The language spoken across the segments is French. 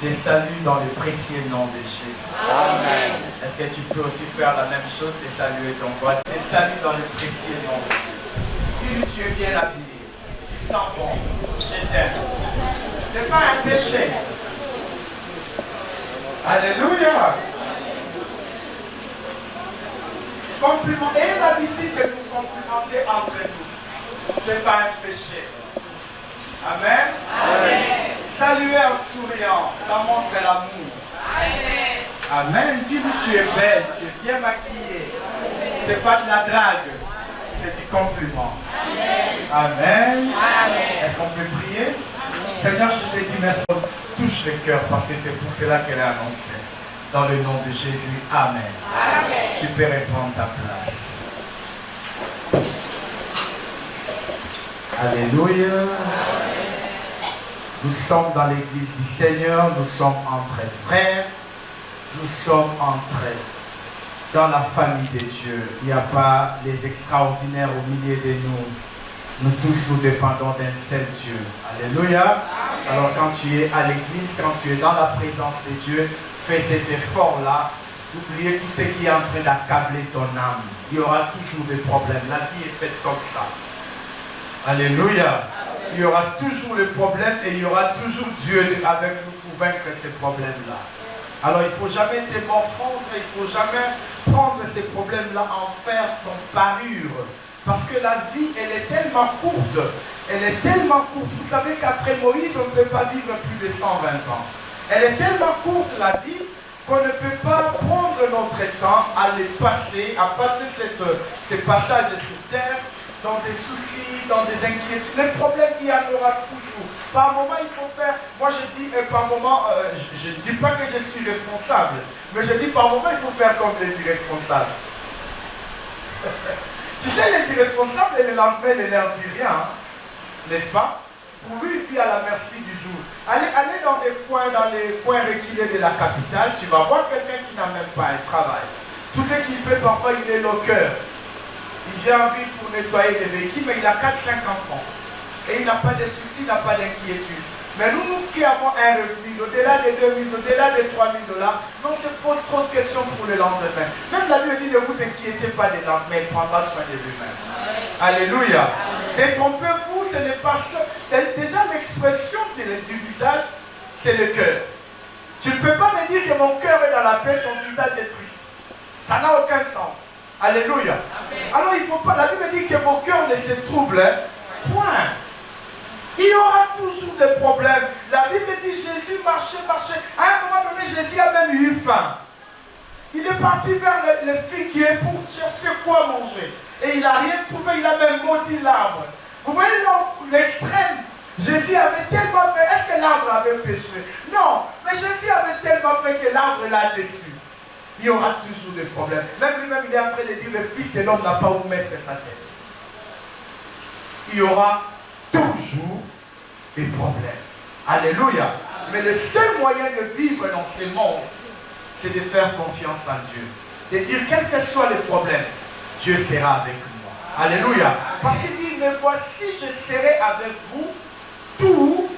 te salue dans le précieux nom de Jésus. Amen. Est-ce que tu peux aussi faire la même chose et saluer ton voisin? Je te salue dans le précieux nom de Jésus. Tu es bien habillé. Tu sens bon. Je t'aime. Ce n'est pas un péché. Alléluia. Compliment. Et l'habitude de nous complimenter entre nous. Ce n'est pas un péché. Amen. Amen. Saluer en souriant, ça montre l'amour. Amen. Amen. Dis-nous, tu es belle, tu es bien maquillée. Ce n'est pas de la drague, c'est du compliment. Amen. Amen. Amen. Est-ce qu'on peut prier? Amen. Seigneur, je te dis merci. Touche le cœur parce que c'est pour cela qu'elle est annoncée. Dans le nom de Jésus. Amen. Amen. Tu peux reprendre ta place. Alléluia. Amen. Nous sommes dans l'église du Seigneur, nous sommes entre frères, nous sommes entrés dans la famille de Dieu. Il n'y a pas les extraordinaires au milieu de nous. Nous tous nous dépendons d'un seul Dieu. Alléluia. Alors quand tu es à l'église, quand tu es dans la présence de Dieu, fais cet effort-là. Oubliez tout ce qui est en train d'accabler ton âme. Il y aura toujours des problèmes. La vie est faite comme ça. Alléluia. Il y aura toujours le problème et il y aura toujours Dieu avec nous pour vaincre ces problèmes-là. Alors il ne faut jamais te morfondre, il ne faut jamais prendre ces problèmes-là en faire ton parure. Parce que la vie, elle est tellement courte. Elle est tellement courte. Vous savez qu'après Moïse, on ne peut pas vivre plus de 120 ans. Elle est tellement courte, la vie, qu'on ne peut pas prendre notre temps à les passer, à passer ces passages sur terre, dans des soucis, dans des inquiétudes. Les problèmes, il y en aura toujours. Par moment, il faut faire, moi je dis, par moment, je ne dis pas que je suis responsable, mais je dis par moment, il faut faire comme les irresponsables. Tu sais, les irresponsables, le lendemain, ne leur dit rien, hein, n'est-ce pas? Pour lui, il vit à la merci du jour. Allez dans les coins reculés de la capitale, tu vas voir quelqu'un qui n'a même pas un travail. Tout ce qu'il fait, parfois, il est le cœur. Il vient en ville pour nettoyer des véhicules, mais il a 4-5 enfants. Et il n'a pas de soucis, il n'a pas d'inquiétude. Mais nous qui avons un revenu, au-delà des 2 000, au-delà des 3 000 $, on se pose trop de questions pour le lendemain. Même la Bible dit, ne vous inquiétez pas des lendemains, il prendra soin de lui-même. Alléluia. Détrompez-vous, ce n'est pas ça. Déjà, l'expression du visage, c'est le cœur. Tu ne peux pas me dire que mon cœur est dans la paix, ton visage est triste. Ça n'a aucun sens. Alléluia. Amen. Alors il ne faut pas, la Bible dit que vos cœurs ne se troublent. Point. Il y aura toujours des problèmes. La Bible dit Jésus marchait. À un moment donné, Jésus a même eu faim. Il est parti vers le figuier pour chercher quoi manger. Et il n'a rien trouvé, il a même maudit l'arbre. Vous voyez l'extrême. Jésus avait tellement fait. Est-ce que l'arbre avait péché? Non. Mais Jésus avait tellement fait que l'arbre l'a déçu. Il y aura toujours des problèmes. Même lui-même, il est en train de dire, le Fils de l'homme n'a pas où mettre sa tête. Il y aura toujours des problèmes. Alléluia. Mais le seul moyen de vivre dans ce monde, c'est de faire confiance en Dieu. De dire, quels que soient les problèmes, Dieu sera avec moi. Alléluia. Parce qu'il dit, mais voici, je serai avec vous tous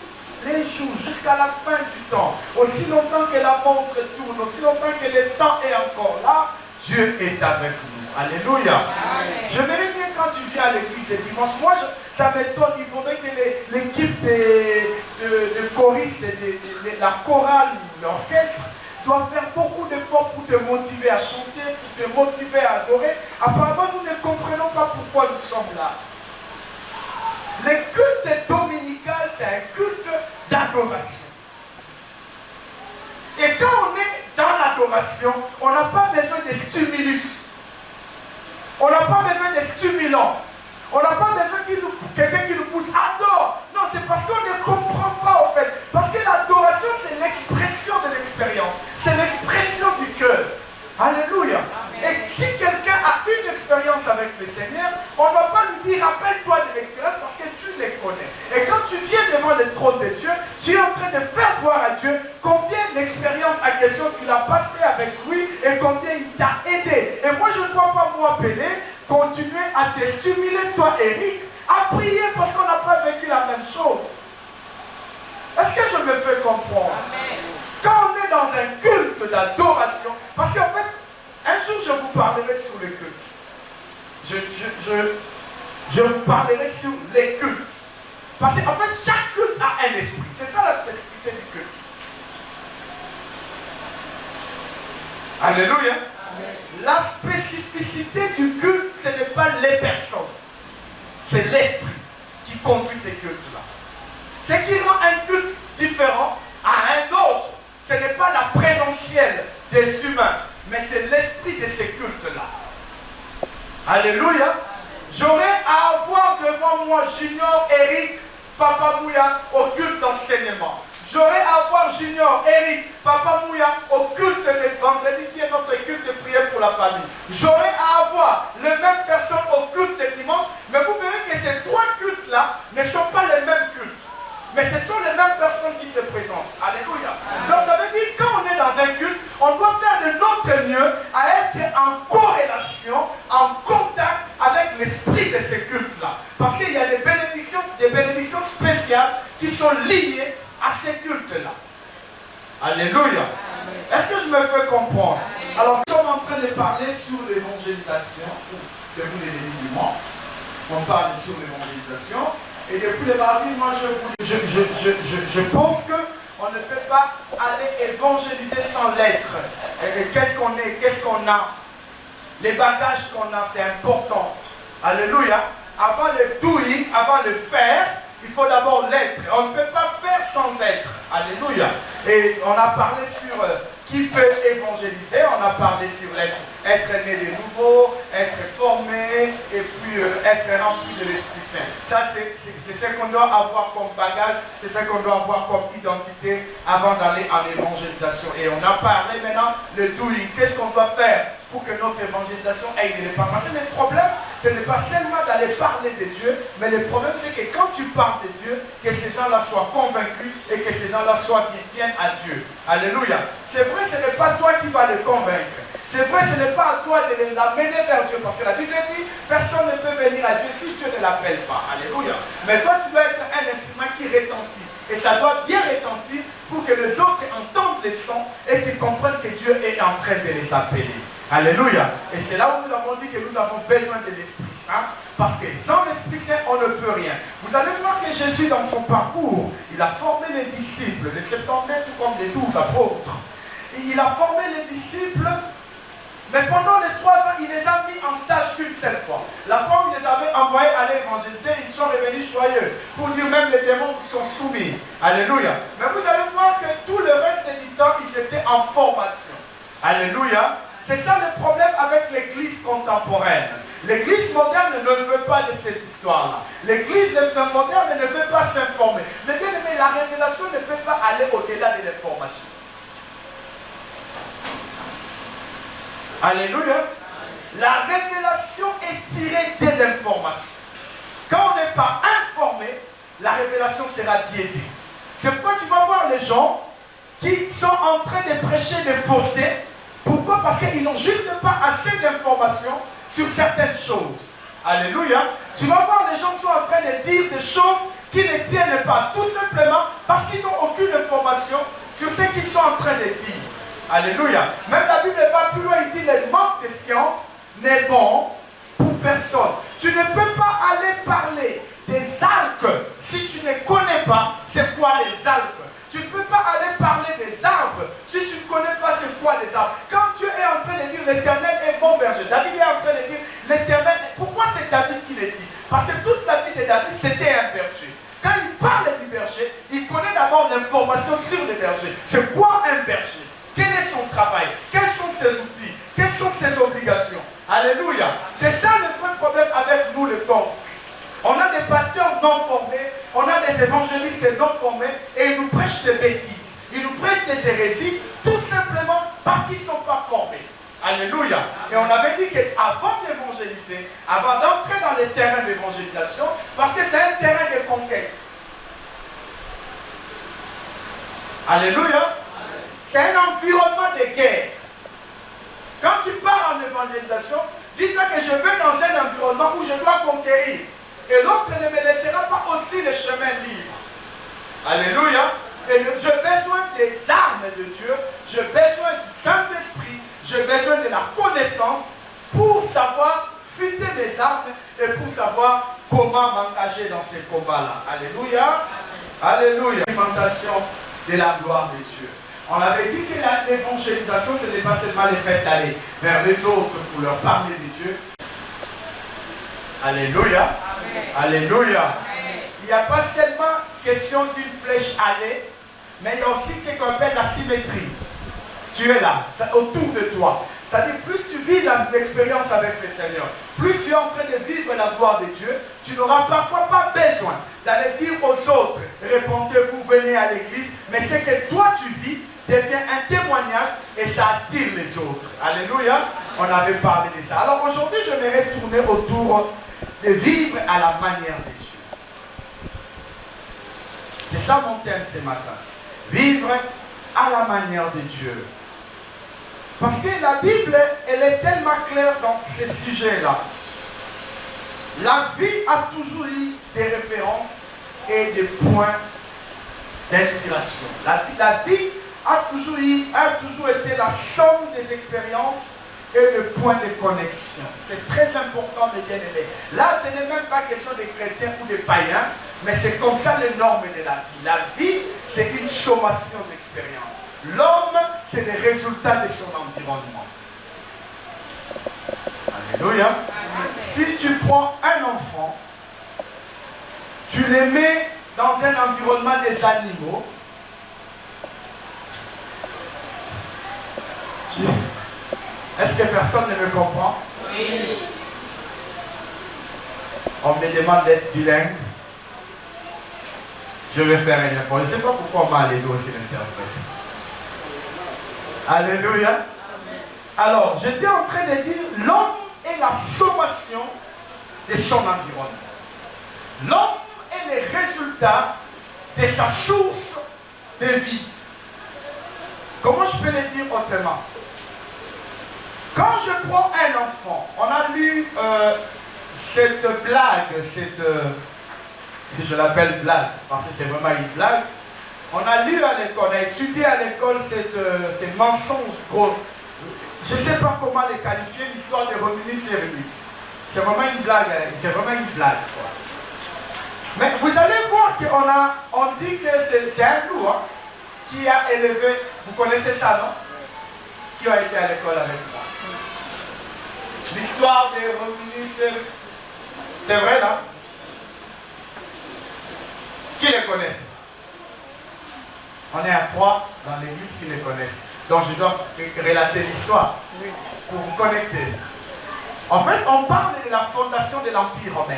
les jours, jusqu'à la fin du temps. Aussi longtemps que la montre tourne, aussi longtemps que le temps est encore là, Dieu est avec nous. Alléluia. Amen. Je verrai bien quand tu viens à l'église le dimanche. Moi, ça m'étonne. Il faudrait que l'équipe de choristes, de la chorale, l'orchestre, doit faire beaucoup d'efforts pour te motiver à chanter, pour te motiver à adorer. Apparemment, nous ne comprenons pas pourquoi nous sommes là. Le culte dominical, c'est un culte d'adoration. Et quand on est dans l'adoration, on n'a pas besoin de stimulus. On n'a pas besoin de stimulants. On n'a pas besoin de quelqu'un qui nous pousse. Adore. Non, c'est parce qu'on ne comprend pas en fait. Parce que l'adoration, c'est l'expression de l'expérience. C'est l'expression du cœur. Alléluia. Amen. Et si quelqu'un a une expérience avec le Seigneur, on ne va pas lui dire rappelle-toi de l'expérience parce que tu les connais. Et quand tu viens devant le trône de Dieu, tu es en train de faire voir à Dieu combien d'expériences à question tu l'as passé avec lui et combien il t'a aidé. Et moi je ne dois pas m'appeler, continuer à te stimuler, toi Eric, à prier parce qu'on n'a pas vécu la même chose. Est-ce que je me fais comprendre? Amen. est dans un culte d'adoration, parce qu'en fait, un jour je vous parlerai sur le culte. Je vous parlerai sur les cultes. Parce qu'en fait, chaque culte a un esprit. C'est ça la spécificité du culte. Alléluia. Amen. La spécificité du culte, ce n'est pas les personnes. C'est l'esprit qui conduit ces cultes-là. Ce qui rend un culte différent à un autre, ce n'est pas la présentielle des humains, mais c'est l'esprit de ces cultes-là. Alléluia. J'aurais à avoir devant moi Junior, Eric, Papa Mouya au culte d'enseignement. J'aurais à avoir Junior, Eric, Papa Mouya au culte de vendredi qui est notre culte de prière pour la famille. J'aurais à avoir les mêmes personnes au culte de dimanche, mais vous verrez que ces trois cultes-là ne sont pas les mêmes cultes. Mais ce sont les mêmes personnes qui se présentent. Alléluia. Donc ça veut dire que quand on est dans un culte, on doit faire de notre mieux à être en corrélation, en contact avec l'esprit de ces cultes-là. Parce qu'il y a des bénédictions spéciales qui sont liées à ces cultes-là. Alléluia. Est-ce que je me fais comprendre? Alors, nous sommes en train de parler sur l'évangélisation. Depuis les débuts du mois, on parle sur l'évangélisation. Et depuis le mardi, moi je pense qu'on ne peut pas aller évangéliser sans l'être. Qu'est-ce qu'on est, qu'est-ce qu'on a? Les bagages qu'on a, c'est important. Alléluia. Avant le doing, avant le faire, il faut d'abord l'être. On ne peut pas faire sans être. Alléluia. Et on a parlé sur qui peut évangéliser. On a parlé sur l'être. Être né de nouveau, être formé, et puis être rempli de l'Esprit Saint. Ça, c'est ce qu'on doit avoir comme bagage, c'est ce qu'on doit avoir comme identité avant d'aller en évangélisation. Et on a parlé maintenant de doing. Qu'est-ce qu'on doit faire pour que notre évangélisation aille de l'épargne? Mais le problème, ce n'est pas seulement d'aller parler de Dieu, mais le problème, c'est que quand tu parles de Dieu, que ces gens-là soient convaincus et que ces gens-là tiennent à Dieu. Alléluia. C'est vrai, ce n'est pas toi qui vas les convaincre. C'est vrai, ce n'est pas à toi de les amener vers Dieu. Parce que la Bible dit, personne ne peut venir à Dieu si Dieu ne l'appelle pas. Alléluia. Mais toi, tu dois être un instrument qui retentit. Et ça doit bien retentir pour que les autres entendent les sons et qu'ils comprennent que Dieu est en train de les appeler. Alléluia. Et c'est là où nous avons dit que nous avons besoin de l'Esprit Saint. Parce que sans l'Esprit Saint, on ne peut rien. Vous allez voir que Jésus, dans son parcours, il a formé les disciples, les 70 tout comme les 12 apôtres. Et il a formé les disciples. Mais pendant les 3 ans, il les a mis en stage qu'une seule fois. La fois où il les avait envoyés à l'évangéliser, ils sont revenus joyeux. Pour dire même les démons sont soumis. Alléluia. Mais vous allez voir que tout le reste du temps, ils étaient en formation. Alléluia. C'est ça le problème avec l'église contemporaine. L'église moderne ne veut pas de cette histoire-là. L'église moderne ne veut pas s'informer. Mais bien aimé, la révélation ne peut pas aller au-delà de l'information. Alléluia. La révélation est tirée de l'information. Quand on n'est pas informé, la révélation sera biaisée. C'est pourquoi tu vas voir les gens qui sont en train de prêcher des faussetés. Pourquoi? Parce qu'ils n'ont juste pas assez d'informations sur certaines choses. Alléluia. Tu vas voir les gens qui sont en train de dire des choses qui ne tiennent pas. Tout simplement parce qu'ils n'ont aucune information sur ce qu'ils sont en train de dire. Alléluia. Même la Bible va plus loin, il dit le manque de science n'est bon pour personne. Tu ne peux pas aller parler des algues si tu ne connais pas c'est quoi les algues. Tu ne peux pas aller parler des arbres si tu ne connais pas c'est quoi les arbres. Quand Dieu est en train de dire l'Éternel est bon berger, David est en train de dire l'Éternel. Pourquoi c'est David qui le dit? Parce que toute la vie de David c'était un berger. Quand il parle du berger, il connaît d'abord l'information sur le berger. C'est quoi un berger? Quel est son travail? Quels sont ses outils? Quelles sont ses obligations? Alléluia. C'est ça le vrai problème avec nous le corps. On a des pasteurs non formés, on a des évangélistes non formés et ils nous prêchent des bêtises. Ils nous prêchent des hérésies tout simplement parce qu'ils ne sont pas formés. Alléluia. Et on avait dit qu'avant d'évangéliser, avant d'entrer dans les terrains d'évangélisation, parce que c'est un terrain de conquête. Alléluia. C'est un environnement de guerre. Quand tu pars en évangélisation, dis-toi que je vais dans un environnement où je dois conquérir. Et l'autre ne me laissera pas aussi le chemin libre. Alléluia. J'ai besoin des armes de Dieu, j'ai besoin du Saint-Esprit, j'ai besoin de la connaissance pour savoir fuiter mes armes et pour savoir comment m'engager dans ces combats-là. Alléluia. Alléluia. L'implantation de la gloire de Dieu. On avait dit que l'évangélisation, ce n'est pas seulement le fait d'aller vers les autres pour leur parler de Dieu. Alléluia. Amen. Alléluia. Amen. Il n'y a pas seulement question d'une flèche allée, mais il y a aussi ce qu'on appelle la symétrie. Tu es là, autour de toi. C'est-à-dire, plus tu vis l'expérience avec le Seigneur, plus tu es en train de vivre la gloire de Dieu, tu n'auras parfois pas besoin d'aller dire aux autres, répondez-vous, venez à l'église, mais ce que toi tu vis devient un témoignage et ça attire les autres. Alléluia. On avait parlé de ça. Alors aujourd'hui, je vais tourner autour de vivre à la manière de Dieu. C'est ça mon thème ce matin. Vivre à la manière de Dieu. Parce que la Bible, elle est tellement claire dans ces sujets-là. La vie a toujours eu des références et des points d'inspiration. La vie a toujours été la somme des expériences et de points de connexion. C'est très important de bien aimer. Là, ce n'est même pas question des chrétiens ou des païens, mais c'est comme ça les normes de la vie. La vie, c'est une sommation d'expériences. L'homme, c'est le résultat de son environnement. Alléluia. Si tu prends un enfant, tu le mets dans un environnement des animaux, est-ce que personne ne me comprend? Oui. On me demande d'être bilingue. Je vais faire un effort. Je ne sais pas pourquoi on m'a allé aussi l'interprète. Alléluia. Amen. Alors, j'étais en train de dire, l'homme est la sommation de son environnement. L'homme est le résultat de sa source de vie. Comment je peux le dire autrement? Quand je prends un enfant, on a lu cette blague, je l'appelle blague, parce que c'est vraiment une blague. On a lu à l'école, on a étudié à l'école ces mensonges gros. Je ne sais pas comment les qualifier, l'histoire de Romulus et Rémus. C'est vraiment une blague, quoi. Mais vous allez voir on dit que c'est un loup qui a élevé, vous connaissez ça, non? Qui a été à l'école avec moi. L'histoire de Romulus et Rémus. C'est vrai, là? Qui les connaissent? On est à 3 dans l'église qui les connaissent. Donc je dois relater l'histoire pour vous connecter. En fait, on parle de la fondation de l'Empire romain.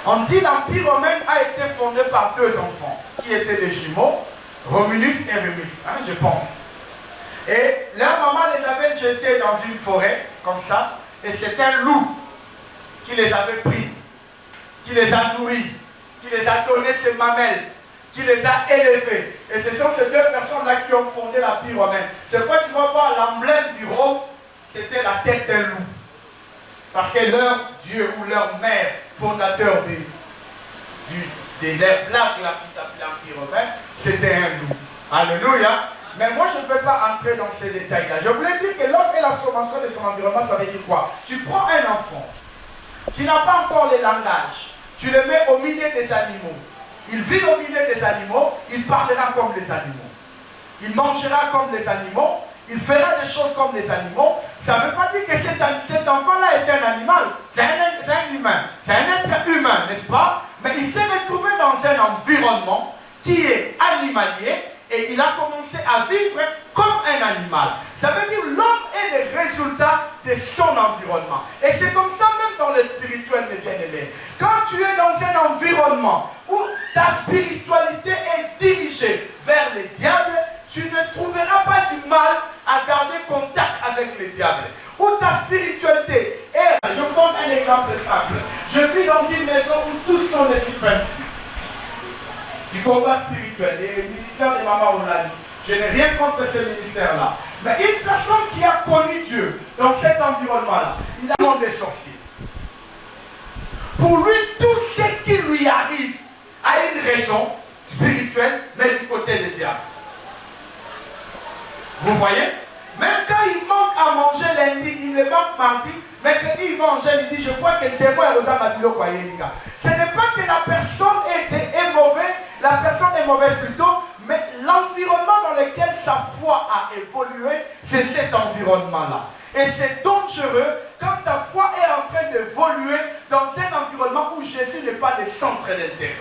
On dit que l'Empire romain a été fondé par 2 enfants qui étaient des jumeaux, Romulus et Rémus, je pense. Et leur maman les avait jetés dans une forêt, comme ça, et c'est un loup qui les avait pris, qui les a nourris, qui les a donné ses mamelles, qui les a élevés. Et ce sont ces 2 personnes-là qui ont fondé l'Empire romain. C'est pourquoi tu vas voir l'emblème du Rome, c'était la tête d'un loup. Parce que leur Dieu ou leur mère fondateur de leur blague, l'Empire romain, c'était un loup. Alléluia. Mais moi, je ne peux pas entrer dans ces détails-là. Je voulais dire que l'homme est la sommation de son environnement. Ça veut dire quoi? Tu prends un enfant qui n'a pas encore le langage, tu le mets au milieu des animaux. Il vit au milieu des animaux, il parlera comme les animaux. Il mangera comme les animaux, il fera des choses comme les animaux. Ça ne veut pas dire que cet enfant-là est un animal. C'est un humain. C'est un être humain, n'est-ce pas? Mais il s'est retrouvé dans un environnement qui est animalier et il a commencé à vivre comme un animal. Ça veut dire que l'homme est le résultat de son environnement. Et c'est comme ça même dans le spirituel, mes bien-aimés. Quand tu es dans un environnement où ta spiritualité est dirigée vers le diable, tu ne trouveras pas du mal à garder contact avec le diable. Où ta spiritualité est... Je vous donne un exemple simple. Je vis dans une maison où tous sont les principes du combat spirituel, les ministères de Maman Oulani. Je n'ai rien contre ce ministère-là. Mais une personne qui a connu Dieu dans cet environnement-là, il a le monde des sorciers. Pour lui, tout ce qui lui arrive a une raison, spirituel, mais du côté du diable. Vous voyez? Même quand il manque à manger lundi, il le manque mardi, mercredi il va en jeûne, il dit je crois que le démon est aux amadilo. Ce n'est pas que la personne est mauvaise, la personne est mauvaise plutôt, mais l'environnement dans lequel sa foi a évolué, c'est cet environnement-là. Et c'est dangereux quand ta foi est en train d'évoluer dans un environnement où Jésus n'est pas le centre d'intérêt.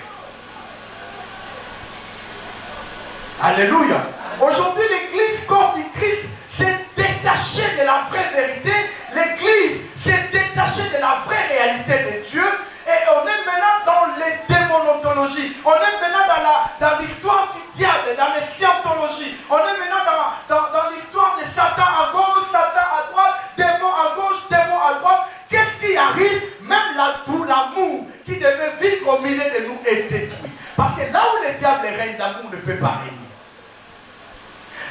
Alléluia. Aujourd'hui, l'église corps du Christ s'est détachée de la vraie vérité. L'église s'est détachée de la vraie réalité de Dieu. Et on est maintenant dans les démonologies. On est maintenant dans l'histoire du diable, dans les scientologies. On est maintenant dans l'histoire de Satan à gauche, Satan à droite, démon à gauche, démon à droite. Qu'est-ce qui arrive? Même l'amour qui devait vivre au milieu de nous est détruit. Parce que là où le diable règne, l'amour ne peut pas régner.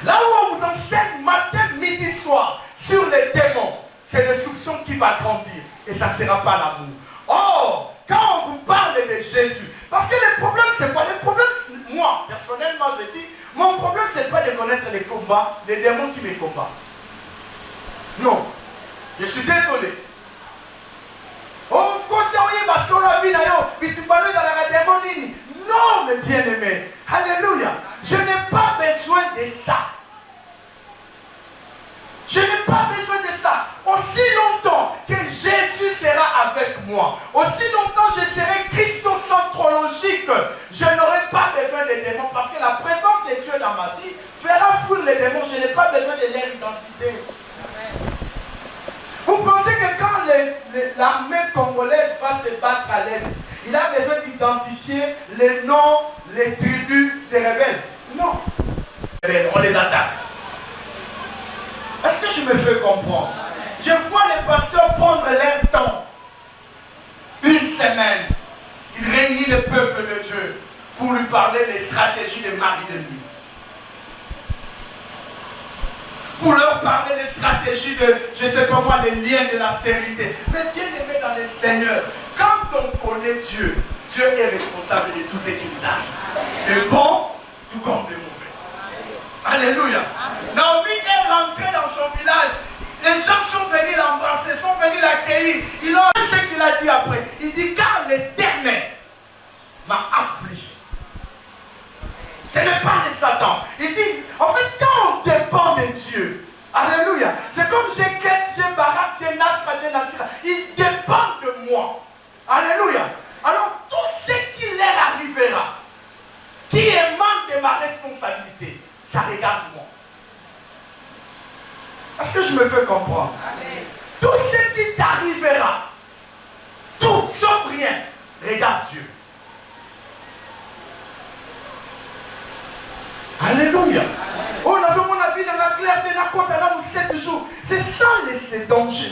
Là où on vous enseigne matin, midi, soir sur les démons, c'est le soupçon qui va grandir et ça ne sera pas l'amour. Or, quand on vous parle de Jésus, parce que le problème c'est quoi? Le problème, moi, personnellement, je dis, mon problème c'est pas de connaître les combats, les démons qui me combattent. Non, je suis désolé. Oh, quand on va sur la vie, non, mes bien-aimés, alléluia, je n'ai pas besoin de ça. Je n'ai pas besoin de ça. Aussi longtemps que Jésus sera avec moi, aussi longtemps je serai christocentrologique, je n'aurai pas besoin des démons parce que la présence de Dieu dans ma vie fera fuir les démons. Je n'ai pas besoin de leur identité. Vous pensez que quand l'armée congolaise va se battre à l'Est, il a besoin d'identifier les noms, les tribus des rebelles? Non. On les attaque. Est-ce que je me fais comprendre? Je vois les pasteurs prendre leur temps. Une semaine, ils réunissent le peuple de Dieu pour lui parler des stratégies de mari de nuit. Pour leur parler des stratégies de, je ne sais pas moi, des liens de la stérilité. Mais bien aimé dans le Seigneur, quand on connaît Dieu, Dieu est responsable de tout ce qui nous arrive. De bon, tout comme de mauvais. Alléluia. Naomi est rentrée dans son village. Les gens sont venus l'embrasser, sont venus l'accueillir. Il a vu ce qu'il a dit après. Il dit, car l'Éternel m'a affligé. Ce n'est pas de Satan. Il dit, en fait, quand on dépend de Dieu, alléluia, c'est comme j'ai Kette, j'ai Barak, j'ai Nasra, j'ai Nasira. Ils dépendent de moi. Alléluia. Alors, tout ce qui leur arrivera, qui émane de ma responsabilité, ça regarde moi. Est-ce que je me fais comprendre? Amen. Tout ce qui t'arrivera, tout sauf rien, regarde Dieu. Alléluia. Oh, nous avons la vie dans la clarté, dans la côte, là où 7 jours. C'est ça les dangers.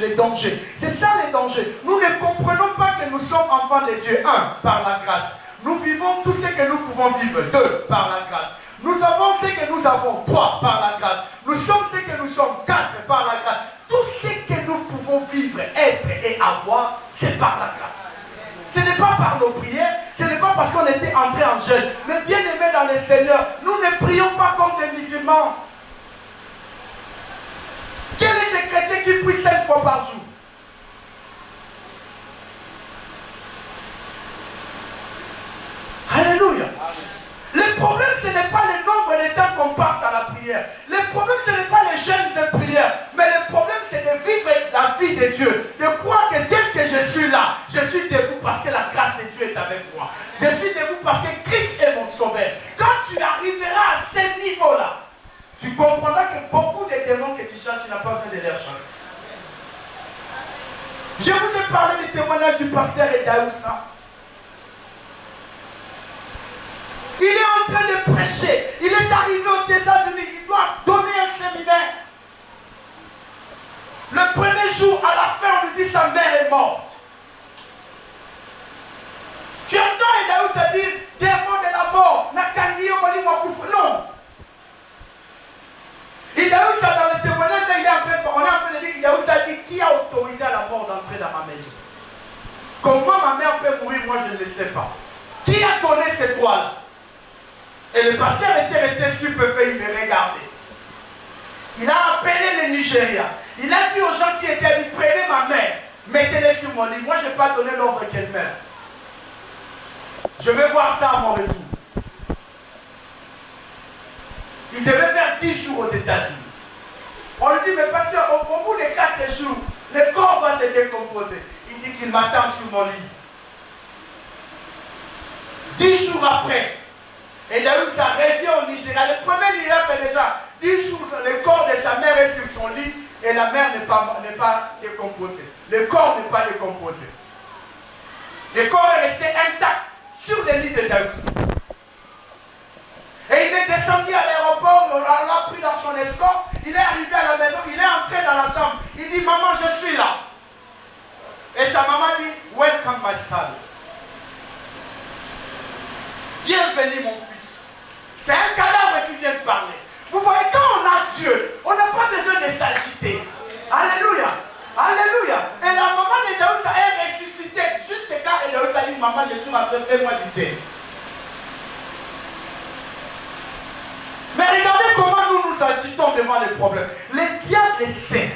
C'est ça les dangers. Nous ne comprenons pas que nous sommes enfants de Dieu. 1, par la grâce. Nous vivons tout ce que nous pouvons vivre. 2, par la grâce. Nous avons ce que nous avons. 3, par la grâce. Nous sommes ce que nous sommes. 4, par la grâce. Tout ce que nous pouvons vivre, être et avoir, c'est par la grâce. Ce n'est pas par nos prières, ce n'est pas parce qu'on était entré en jeûne. Mais bien aimés dans le Seigneur, nous ne prions pas comme des musulmans. Quel est ce chrétien qui prie 5 fois par jour? Alléluia. Le problème, ce n'est pas le nombre de temps qu'on parte à la prière. Le problème, ce n'est pas les jeûnes de prière. Mais le problème, c'est de vivre la vie de Dieu. De croire que dès que je suis là, je suis debout parce que la grâce de Dieu est avec moi. Je suis debout parce que Christ est mon sauveur. Quand tu arriveras à ce niveau-là, tu comprendras que beaucoup de démons que tu chasses, tu n'as pas besoin de les chasser. Je vous ai parlé du témoignage du pasteur Edaoussa. Il est en train de prêcher. Il est arrivé aux États-Unis. Il doit donner un séminaire. Le premier jour, à la fin, on lui dit sa mère est morte. Tu entends Edaoussa dire, démon de la mort, non. Edaoussa, dans le témoignage, on est en train de dire, Edaoussa dit, qui a autorisé à la mort d'entrer dans ma maison? Comment ma mère peut mourir, moi je ne le sais pas. Qui a donné ces droits-là? Et le pasteur était resté stupéfait, il me regardait. Il a appelé le Nigeria. Il a dit aux gens qui étaient venus, prenez ma mère, mettez-les sur mon lit. Moi, je n'ai pas donné l'ordre qu'elle meure. Je vais voir ça à mon retour. Il devait faire 10 jours aux États-Unis. On lui dit, mais pasteur, au bout des 4 jours, le corps va se décomposer. Il dit qu'il m'attend sur mon lit. 10 jours après, et Daoud a réussi au Nigeria. Le premier miracle déjà, 10 jours, le corps de sa mère est sur son lit et la mère n'est pas décomposée. Le corps n'est pas décomposé. Le corps est resté intact sur le lit de Daoud. Et il est descendu à l'aéroport, on l'a pris dans son escorte, il est arrivé à la maison, il est entré dans la chambre. Il dit, maman, je suis là. Et sa maman dit, welcome my son. Bienvenue mon fils. C'est un cadavre qui vient de parler. Vous voyez, quand on a Dieu, on n'a pas besoin de s'agiter. Alléluia. Alléluia. Et la maman de Daoud est ressuscitée. Juste quand Daoud a dit, maman, je suis ma soeur, fais-moi du thé. Mais regardez comment nous nous agitons devant les problèmes. Le diable sait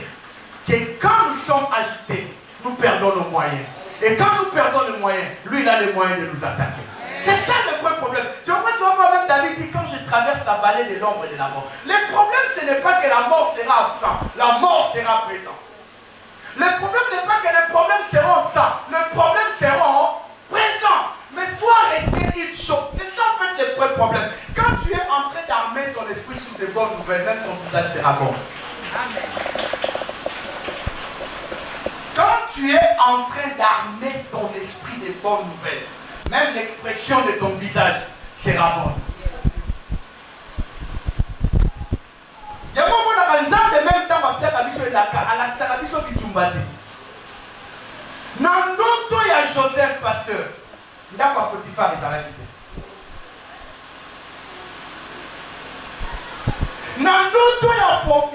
que quand nous sommes agités, nous perdons nos moyens. Et quand nous perdons les moyens, lui, il a les moyens de nous attaquer. C'est ça le vrai problème. Tu vois voir même David dit, quand je traverse la vallée de l'ombre et de la mort. Le problème, ce n'est pas que la mort sera absente. La mort sera présente. Le problème n'est pas que les problèmes seront absents. Le problème seront présents. Mais toi, retiens une chose. C'est ça en fait le vrai problème. Quand tu es en train d'armer ton esprit sur des bonnes nouvelles, même ton visage sera bon. Amen. Quand tu es en train d'armer ton esprit des bonnes nouvelles, même l'expression de ton visage sera bonne. Il y a un moment dans le même temps, on va faire la mission de la mission de Tumbate. Nandoto ya Joseph pasteur. Ndako Potiphar est à la quitté. Nandoto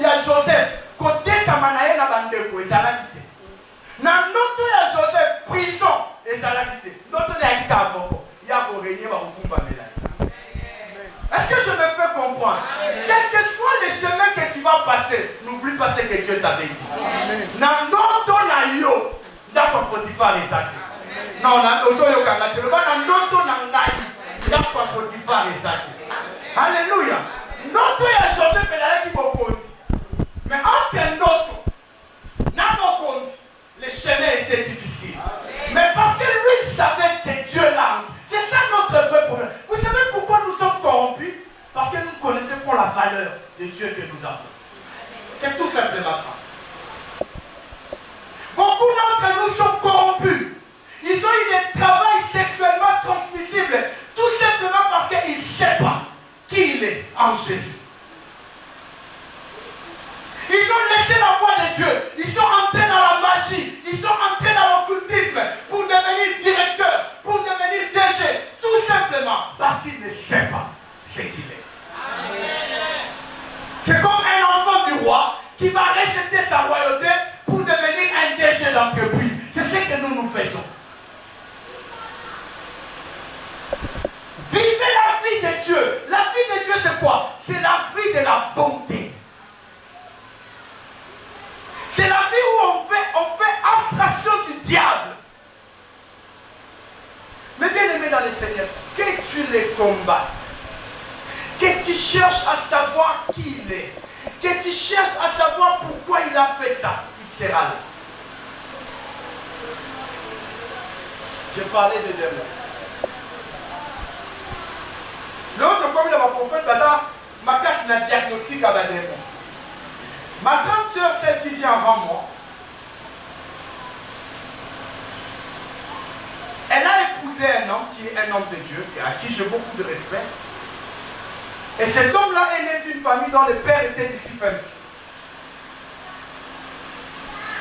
ya Joseph, côté Kamanaye na bandeko est à la quitté. Nandoto ya Joseph, prison est à la quitté. Notre est à Kitamoko. Il y a pour régner par Okumba Melaye. Est-ce que je me fais comprendre? Quel que soit le chemin que tu vas passer, n'oublie pas ce que Dieu t'avait dit. Nandoto na yo, ndako Potiphar est à la quitté. Non, alléluia. Notre ya Joseph est là qui m'oppose. Mais entre notre, le chemin était difficile. Mais parce que lui il savait que Dieu l'a. C'est ça notre vrai problème. Vous savez pourquoi nous sommes corrompus? Parce que nous ne connaissons pas la valeur de Dieu que nous avons. C'est tout simplement ça. Beaucoup d'entre nous sont corrompus. Ils ont eu des travails sexuellement transmissibles, tout simplement parce qu'ils ne savent pas qui il est en Jésus. Ils ont laissé la voix de Dieu. Ils sont entrés dans la magie. Ils sont entrés dans l'occultisme pour devenir directeur, pour devenir DG. Tout simplement parce qu'ils ne savent pas ce qu'il est. C'est comme un enfant du roi qui va rejeter sa royauté pour devenir un DG d'entreprise. C'est ce que nous faisons. Vivez la vie de Dieu. La vie de Dieu, c'est quoi? C'est la vie de la bonté. C'est la vie où on fait abstraction du diable. Mais bien aimé dans le Seigneur, que tu les combattes, que tu cherches à savoir qui il est, que tu cherches à savoir pourquoi il a fait ça, il sera là. J'ai parlé de démons. L'autre, comme il a ma prophète, ma casse n'a diagnostic à la démon. Ma grande soeur, celle qui vient avant moi, elle a épousé un homme qui est un homme de Dieu, et à qui j'ai beaucoup de respect. Et cet homme-là est né d'une famille dont le père était d'ici Fémis.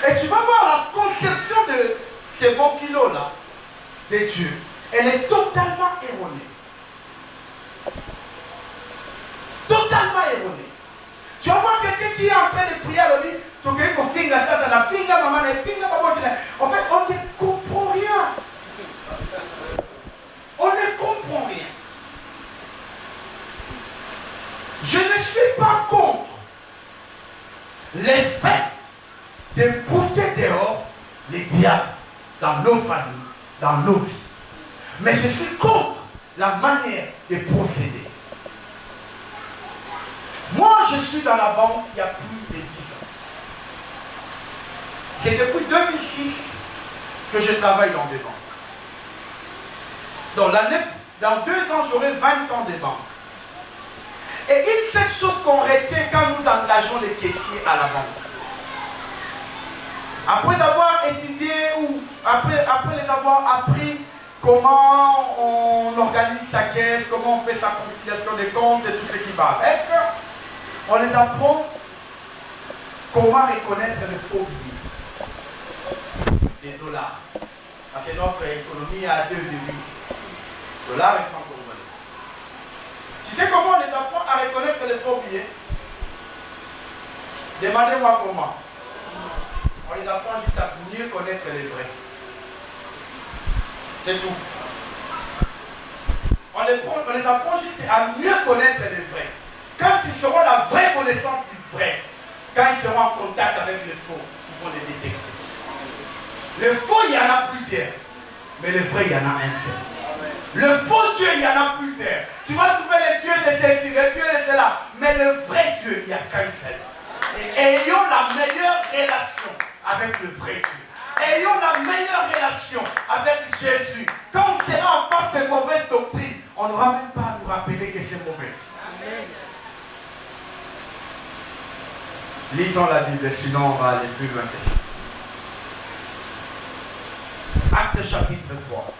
Et tu vas voir la conception de ces bons kilos-là, de Dieu, elle est totalement erronée. Totalement erronée. Tu vas voir quelqu'un qui est en train de prier à l'ONU, tu vas dire que finger ça, la finger maman, la finger maman. En fait, on ne comprend rien. On ne comprend rien. Je ne suis pas contre les faits de bouter dehors les diables dans nos familles, dans nos vies. Mais je suis contre la manière de procéder. Moi, je suis dans la banque il y a plus de 10 ans. C'est depuis 2006 que je travaille dans des banques. Dans 2 ans, j'aurai 20 ans de banque. Et une seule chose qu'on retient quand nous engageons les caissiers à la banque. Après avoir étudié ou après les avoir appris comment on organise sa caisse, comment on fait sa conciliation des comptes et tout ce qui va avec, on les apprend comment reconnaître les faux billets, les dollars. Parce que notre économie a 2 devises, dollars et francs congolais. Tu sais comment on les apprend à reconnaître les faux billets? Demandez-moi comment. On les apprend juste à mieux connaître les vrais. C'est tout. On les apprend juste à mieux connaître les vrais. Quand ils auront la vraie connaissance du vrai, quand ils seront en contact avec les faux, ils vont les détecter. Le faux, il y en a plusieurs. Mais le vrai, il y en a un seul. Le faux Dieu, il y en a plusieurs. Tu vas trouver le Dieu de ceci, le Dieu de cela. Mais le vrai Dieu, il n'y a qu'un seul. Et ayons la meilleure relation avec le vrai Dieu. Ayons la meilleure relation avec Jésus. Quand on sera en face de mauvaises doctrines, on n'aura même pas à nous rappeler que c'est mauvais. Amen. Lisons la Bible, sinon on va aller plus loin que ça. Acte chapitre 3.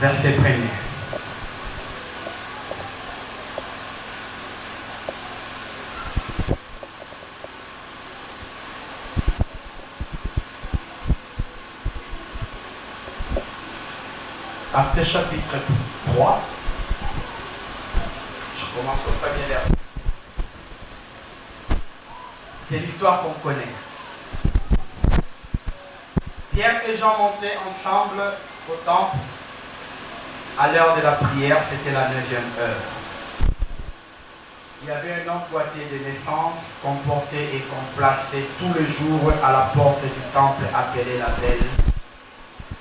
Verset 1er. Acte chapitre 3. Je commence au premier verset. C'est l'histoire qu'on connaît. Pierre et Jean montaient ensemble au temple. À l'heure de la prière, c'était la 9e heure. Il y avait un homme boité de naissance qu'on portait et qu'on plaçait tous les jours à la porte du temple appelé la Belle,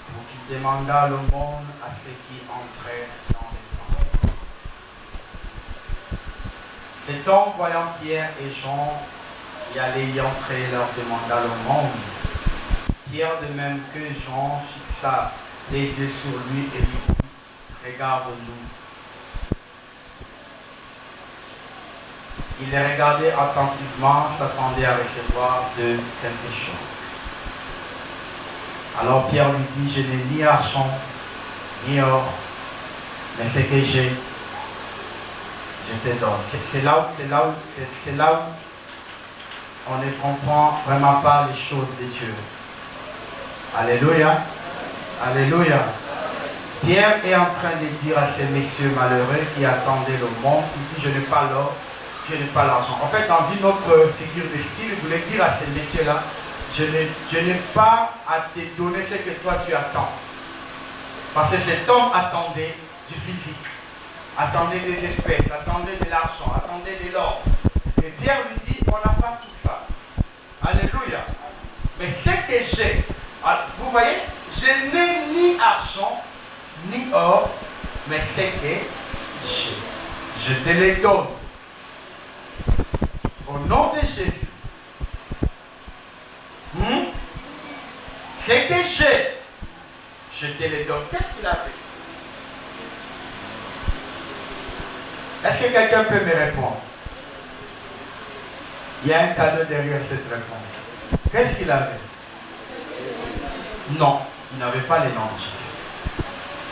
pour qu'il demandât l'aumône à ceux qui entraient dans le temple. Cet homme, voyant Pierre et Jean y aller y entrer, leur demanda l'aumône. Pierre, de même que Jean, fixa les yeux sur lui et lui dit: regarde-nous. Il les regardait attentivement, s'attendait à recevoir de quelque chose. Alors Pierre lui dit: je n'ai ni argent, ni or, mais ce que j'ai, je te donne. C'est là où on ne comprend vraiment pas les choses de Dieu. Alléluia. Alléluia. Pierre est en train de dire à ces messieurs malheureux qui attendaient le monde, il dit: je n'ai pas l'or, je n'ai pas l'argent. En fait, dans une autre figure de style, il voulait dire à ces messieurs-là: je n'ai pas à te donner ce que toi tu attends. Parce que cet homme attendait du physique, attendait des espèces, attendait de l'argent, attendait de l'or. Et Pierre lui dit: on n'a pas tout ça. Alléluia. Mais ce que j'ai, vous voyez, je n'ai ni argent, ni or, mais ce que j'ai, je te les donne. Au nom de Jésus. Ce que j'ai, je te les donne. Qu'est-ce qu'il a fait? Est-ce que quelqu'un peut me répondre? Il y a un cadeau derrière cette réponse. Qu'est-ce qu'il avait? Non, il n'avait pas les noms de Jésus.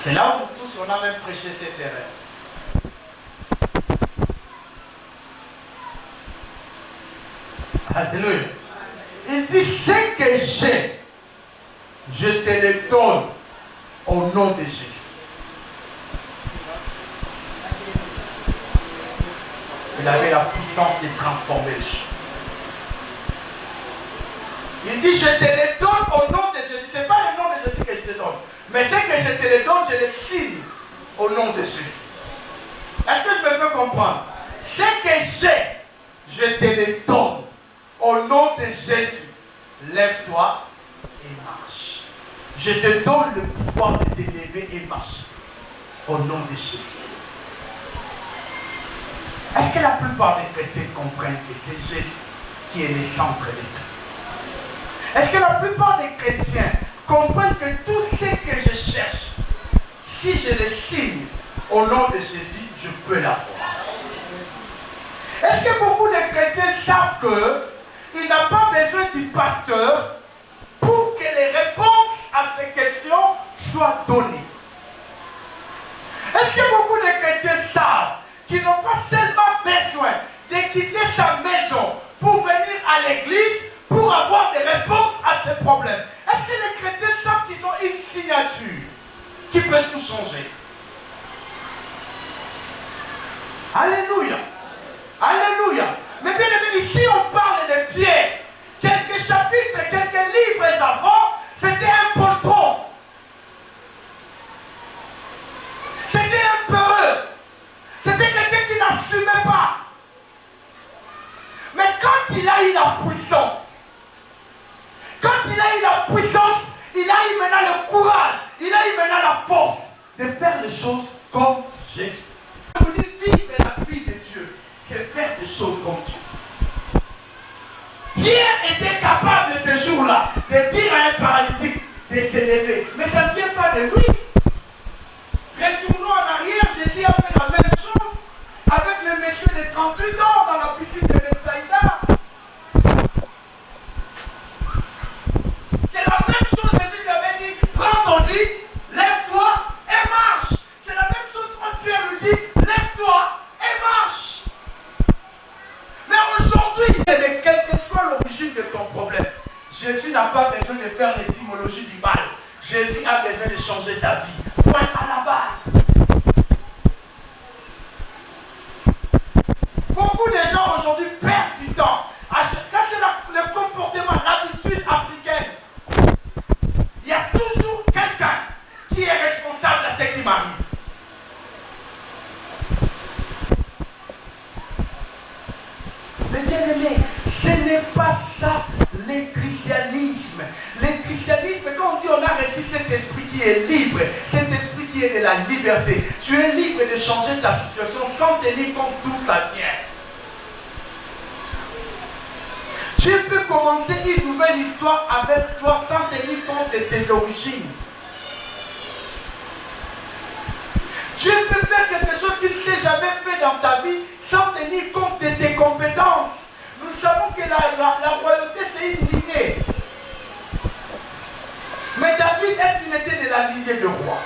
C'est là où nous tous, on a même prêché cette erreur. Alléluia. Il dit: ce que j'ai, je te le donne au nom de Jésus. Il avait la puissance de transformer les choses. Il dit: je te le donne au nom de Jésus. Ce n'est pas le nom de Jésus que je te donne, mais ce que je te les donne, je les signe au nom de Jésus. Est-ce que je me fais comprendre? Ce que j'ai, je te les donne au nom de Jésus. Lève-toi et marche. Je te donne le pouvoir de te lever et marcher au nom de Jésus. Est-ce que la plupart des chrétiens comprennent que c'est Jésus qui est le centre de tout? Est-ce que la plupart des chrétiens comprennent que tout ce que je cherche, si je le signe au nom de Jésus, je peux l'avoir? Est-ce que beaucoup de chrétiens savent qu'il n'a pas besoin du pasteur pour que les réponses à ces questions soient données? Est-ce que beaucoup de chrétiens savent qu'ils n'ont pas seulement besoin de quitter sa maison pour venir à l'église pour avoir des réponses à ces problèmes? Est-ce que les chrétiens savent qu'ils ont une signature qui peut tout changer? Alléluia. Alléluia. Mais bien aimé, ici on parle de Pierre. Quelques chapitres, quelques livres avant, c'était un poltron. C'était un peureux. C'était quelqu'un qui n'assumait pas. Mais quand il a eu la puissance, il a eu maintenant le courage, il a eu maintenant la force de faire les choses comme Jésus. Je vous dis, vivre la vie de Dieu, c'est faire des choses comme Dieu. Pierre était capable de ce jour-là de dire à un paralytique de se lever. Mais ça ne vient pas de lui. Retournons en arrière, Jésus a fait la même chose avec le monsieur de 38 ans dans la piscine de Bethsaïda. C'est la même chose, Jésus lui avait dit, prends ton lit, lève-toi et marche. C'est la même chose quand Pierre lui dit, lève-toi et marche. Mais aujourd'hui, quelle que soit l'origine de ton problème, Jésus n'a pas besoin de faire l'étymologie du mal. Jésus a besoin de changer ta vie. Point à la barre. Beaucoup de gens aujourd'hui perdent du temps. Ça, c'est le comportement, l'habitude africaine. Il y a toujours quelqu'un qui est responsable de ce qui m'arrive. Mais bien aimé, ce n'est pas ça le christianisme. Le christianisme, quand on dit on a reçu cet esprit qui est libre, cet esprit qui est de la liberté, tu es libre de changer ta situation sans tenir compte d'où ça tient. Tu peux commencer une nouvelle histoire avec toi sans tenir compte de tes origines. Tu peux faire quelque chose que tu ne sais jamais fait dans ta vie sans tenir compte de tes compétences. Nous savons que la royauté, c'est une lignée. Mais David, est-ce qu'il était de la lignée de roi?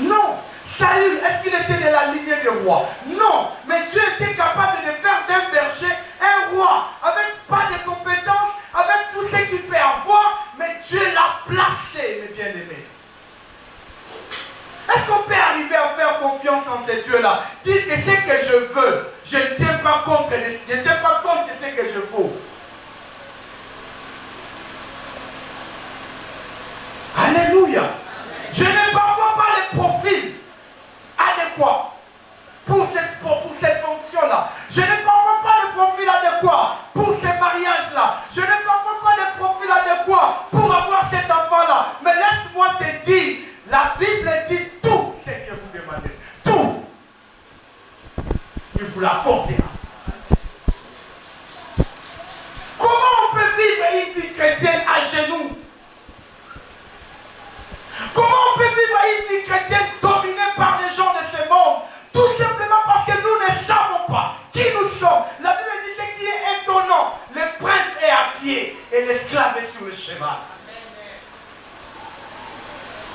Non. Saül, est-ce qu'il était de la lignée de roi? Non. Mais Dieu était capable de faire d'un berger un roi, avec pas de compétences, avec tout ce qu'il peut avoir, mais Dieu l'a placé, mes bien-aimés. Est-ce qu'on peut arriver à faire confiance en ce Dieu-là? Dire que ce que je veux, je ne tiens pas compte de ce que je vaux. Alléluia. Je n'ai parfois pas le profil adéquat pour cette fonction-là. Je n'ai parfois pas le profil adéquat pour ce mariage-là. Je n'ai parfois pas le profil adéquat pour avoir cet enfant-là. Mais laisse-moi te dire, la Bible dit tout ce que vous demandez. Tout. Il vous l'accordera. Comment on peut vivre une vie chrétienne à genoux? Comment on peut vivre une vie chrétienne dominée par les gens de ce monde? Tout simplement parce que nous ne savons pas qui nous sommes. La Bible dit ce qui est étonnant. Le prince est à pied et l'esclave est sur le cheval.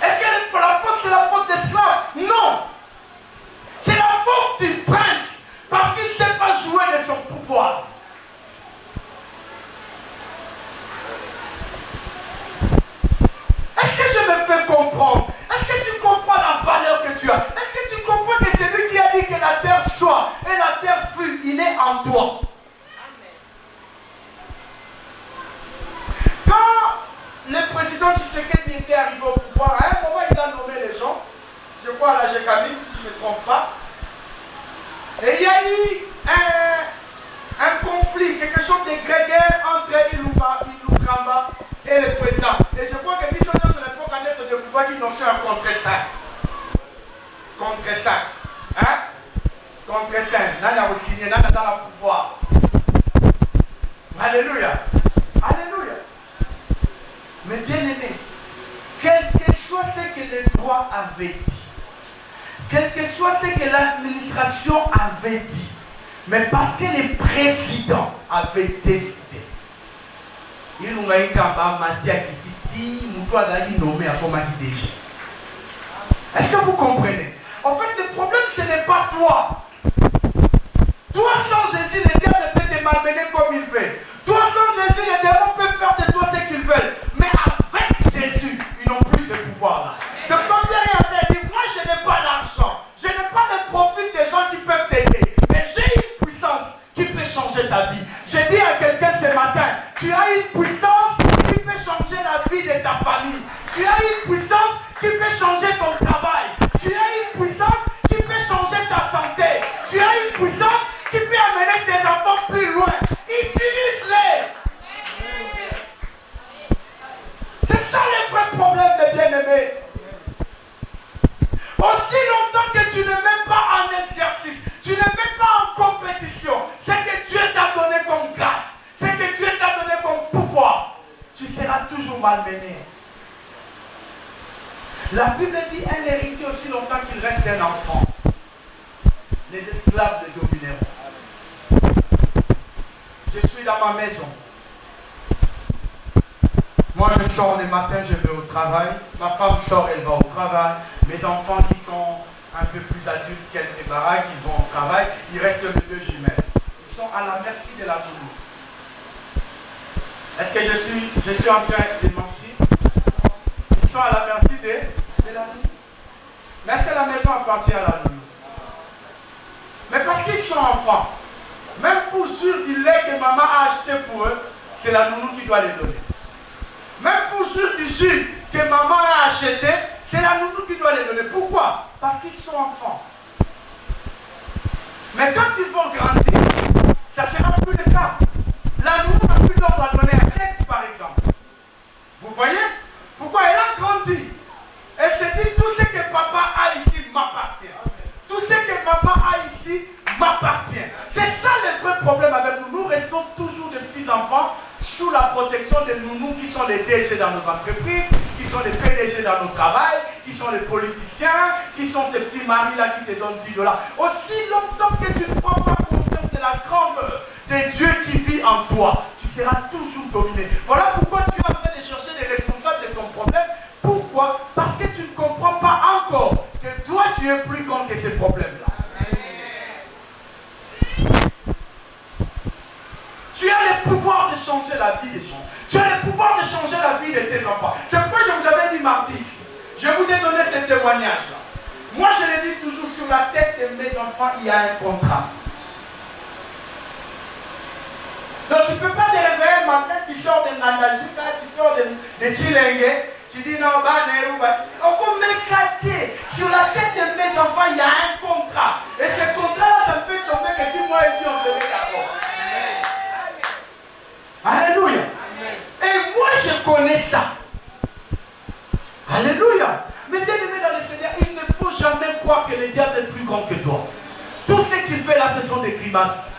Est-ce que la faute, c'est la faute d'esclave? Non. C'est la faute du prince parce qu'il ne sait pas jouer de son pouvoir. Est-ce que je me fais comprendre? Est-ce que tu comprends la valeur que tu as? Est-ce que tu comprends que c'est lui qui a dit que la terre soit et la terre fut, il est en toi? Quand quand Tshisekedi était arrivé au pouvoir, à un moment, il a nommé les gens. Je crois à la Gécamine, si je ne me trompe pas. Et il y a eu un conflit, quelque chose de grégaire entre Iloukamba et le président. Et je crois que Bissonio, sur l'époque, en être de pouvoir, ils n'ont fait un contre-sac. Contre-sac. Hein? Contre-sac. Nana a signé, Nana dans le pouvoir. Alléluia. Alléluia. Mais bien aimé, quel que soit ce que le droit avait dit, quel que soit ce que l'administration avait dit, mais parce que le président avait décidé, il nous a dit nommé à DG. Est-ce que vous comprenez? En fait, le problème, ce n'est pas toi. Toi, sans Jésus, le diable peut te malmener comme il veut. Toi, sans Jésus, les démons peuvent faire de toi ce qu'ils veulent. Mais avec Jésus, ils n'ont plus ce pouvoir-là. C'est comme bien regardé, dit, moi, je n'ai pas l'argent. Je n'ai pas le profit des gens qui peuvent t'aider. Mais j'ai une puissance qui peut changer ta vie. Je dis à quelqu'un ce matin, tu as une puissance qui peut changer la vie de ta famille. Tu as une puissance qui peut changer ton travail. Tu as une puissance qui peut changer ta santé. Tu as une puissance qui peut amener tes enfants plus loin. Utilise-les. C'est ça le vrai problème des bien-aimés. Aussi longtemps que tu ne mets pas en exercice, tu ne mets pas en compétition ce que Dieu t'a donné comme grâce, ce que Dieu t'a donné comme pouvoir, tu seras toujours malmené. La Bible dit un héritier aussi longtemps qu'il reste un enfant. Les esclaves le domineront. Je suis dans ma maison. Moi je sors le matin, je vais au travail. Ma femme sort, elle va au travail. Mes enfants qui sont un peu plus adultes qu'elle et baraque, ils vont au travail. Il reste les deux jumelles. Ils sont à la merci de la nounou. Est-ce que je suis en train de mentir? Ils sont à la merci de la nounou. Mais est-ce que la maison appartient à la nounou? Mais parce qu'ils sont enfants, même pour sûr du lait que maman a acheté pour eux, c'est la nounou qui doit les donner. Même pour sûr du jus que maman a acheté, c'est la nounou qui doit les donner. Pourquoi? Parce qu'ils sont enfants. Mais quand ils vont grandir, ça ne sera plus le cas. La nounou n'a plus l'ordre à donner à Kate, par exemple. Vous voyez? Pourquoi elle a grandi? Elle se dit, tout ce que papa a ici m'appartient. Tout ce que maman a ici m'appartient. C'est ça le vrai problème avec nous. Nous restons toujours des petits enfants sous la protection de nounous qui sont les DG dans nos entreprises, qui sont les PDG dans nos travails, qui sont les politiciens, qui sont ces petits maris-là qui te donnent 10 $. Aussi longtemps que tu ne prends pas conscience de la grandeur de Dieu qui vit en toi, tu seras toujours dominé. Voilà pourquoi tu es en train de chercher les responsables de ton problème. Pourquoi? Parce que tu ne comprends pas encore que toi tu es plus grand que ces problèmes-là. Tu as le pouvoir de changer la vie des gens. Tu as le pouvoir de changer la vie de tes enfants. C'est pourquoi je vous avais dit mardi, je vous ai donné ce témoignage-là. Moi je le dis toujours, sur la tête de mes enfants, il y a un contrat. Donc tu ne peux pas te réveiller un matin, tu sors de Nandajika, tu sors de Chilengue, tu dis non, on peut m'éclater. Sur la tête de mes enfants, il y a un contrat. Et ce contrat-là, ça peut tomber que si moi et Dieu on se met d'accord. Alléluia. Amen. Et moi je connais ça. Alléluia. Mais bien aimé dans le Seigneur, il ne faut jamais croire que le diable est plus grand que toi. Tout ce qu'il fait là, ce sont des grimaces.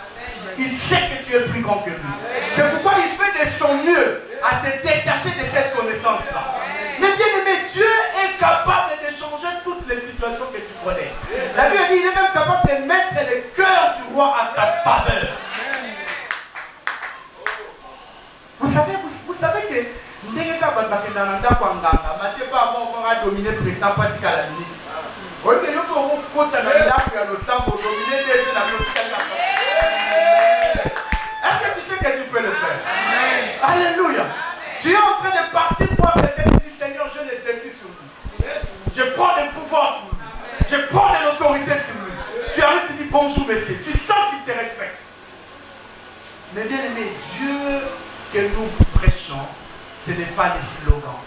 Il sait que tu es plus grand que lui. C'est pourquoi il fait de son mieux à te détacher de cette connaissance-là. Mais bien aimé, Dieu est capable de changer toutes les situations que tu connais. La Bible dit, il est même capable de mettre le cœur du roi à ta faveur. Vous savez que Ndenge Kabanda Mathieu pas dominé le président pratique à la ministre. Est-ce que tu sais que tu peux le faire? Amen. Alléluia. Tu es en train de partir pour quelqu'un qui dit Seigneur, je le décide sur lui. Je prends le pouvoir sur lui. Je prends de l'autorité sur lui. Tu arrives, tu dis bonjour monsieur. Tu sens qu'il te respecte. Mais bien aimé, Dieu que nous prêchons, ce n'est pas des slogans.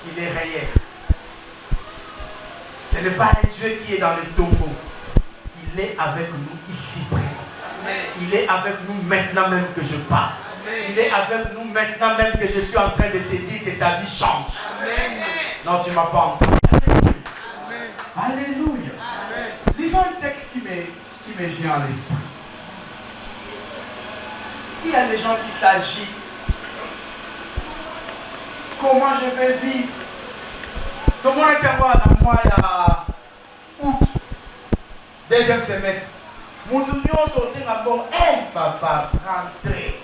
il est réel. Ce n'est pas un Dieu qui est dans les tombeaux. Il est avec nous ici présent. Amen. Il est avec nous maintenant même que je parle. Amen. Il est avec nous maintenant même que je suis en train de te dire que ta vie change. Amen. Non, tu ne m'as pas entendu. Amen. Alléluia. Amen. Lisons un texte qui me vient à l'esprit. Il y a des gens qui s'agitent. Comment je vais vivre? Tout le monde était voir dans moi il y a août, deuxième semestre. Mon tout aussi m'a dit, hey papa, rentrez.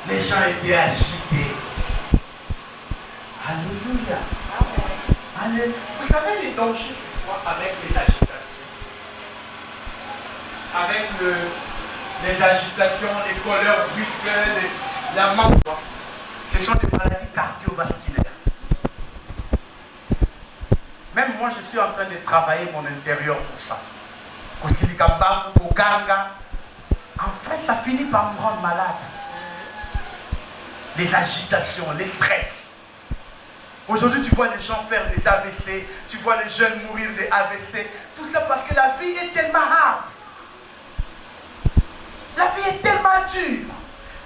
Les gens étaient agités. Alléluia. Alléluia. Vous savez les dangers, c'est quoi avec les agitations? Avec les agitations, les colères du cœur, la manque. Ce sont des maladies cardiovasculaires. Même moi, je suis en train de travailler mon intérieur pour ça. Kosilikamba, Koganga. Enfin, ça finit par me rendre malade. Les agitations, les stress. Aujourd'hui, tu vois les gens faire des AVC, tu vois les jeunes mourir des AVC. Tout ça parce que la vie est tellement hard. La vie est tellement dure,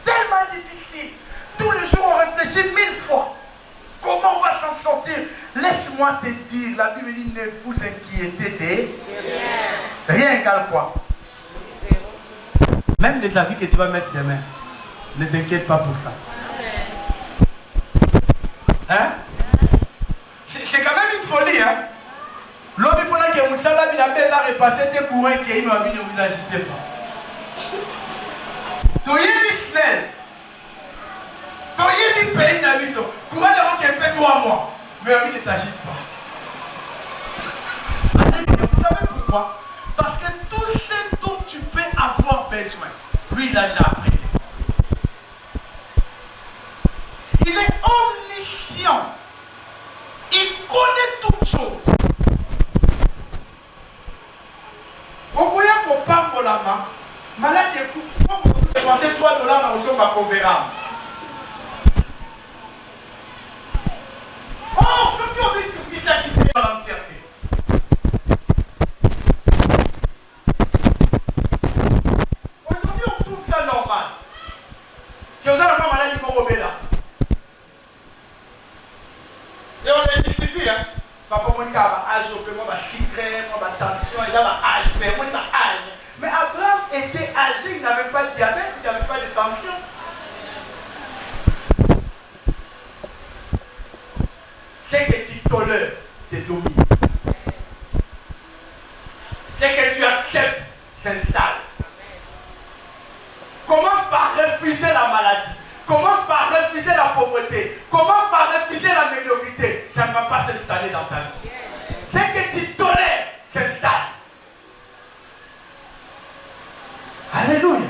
tellement difficile. Tous les jours, on réfléchit 1000 fois. Comment on va s'en sortir? Laisse-moi te dire, la Bible dit, ne vous inquiétez de rien égale quoi? Même les avis que tu vas mettre demain, ne t'inquiète pas pour ça. Hein? C'est quand même une folie, hein? L'homme, il faut que Moussala, il a fait repasser tes courants qui ont envie de vous agiter pas. Tu es snell. Tu es du pays dans l'issue. Courant de route qui fait 3 mois. Mais envie ne t'agite pas. Vous savez pourquoi? Parce que tout ce dont tu peux avoir besoin, lui, il a déjà appris. Il est omniscient. Il connaît toutes choses. Au moyen qu'on parle pour la main, malade écoute, pourquoi vous dépensez $3 dans le champ à Convera? Oh, je peux oublier tout ça qui fait dans l'entièreté. Aujourd'hui, on trouve ça normal. Que vous avez un malade qui m'a là. Et on les justifie, hein. Papa, moi, il y a un âge, moi, il secret, moi, tension, il y a un âge, moi, il y a un âge. Mais Abraham était âgé, il n'avait pas de diabète, il n'avait pas de tension. Ce que tu tolères te domine. Ce que tu acceptes s'installe. Commence par refuser la maladie. Commence par refuser la pauvreté. Commence par refuser la médiocrité. Ça ne va pas s'installer dans ta vie. Ce que tu tolères s'installe. Alléluia.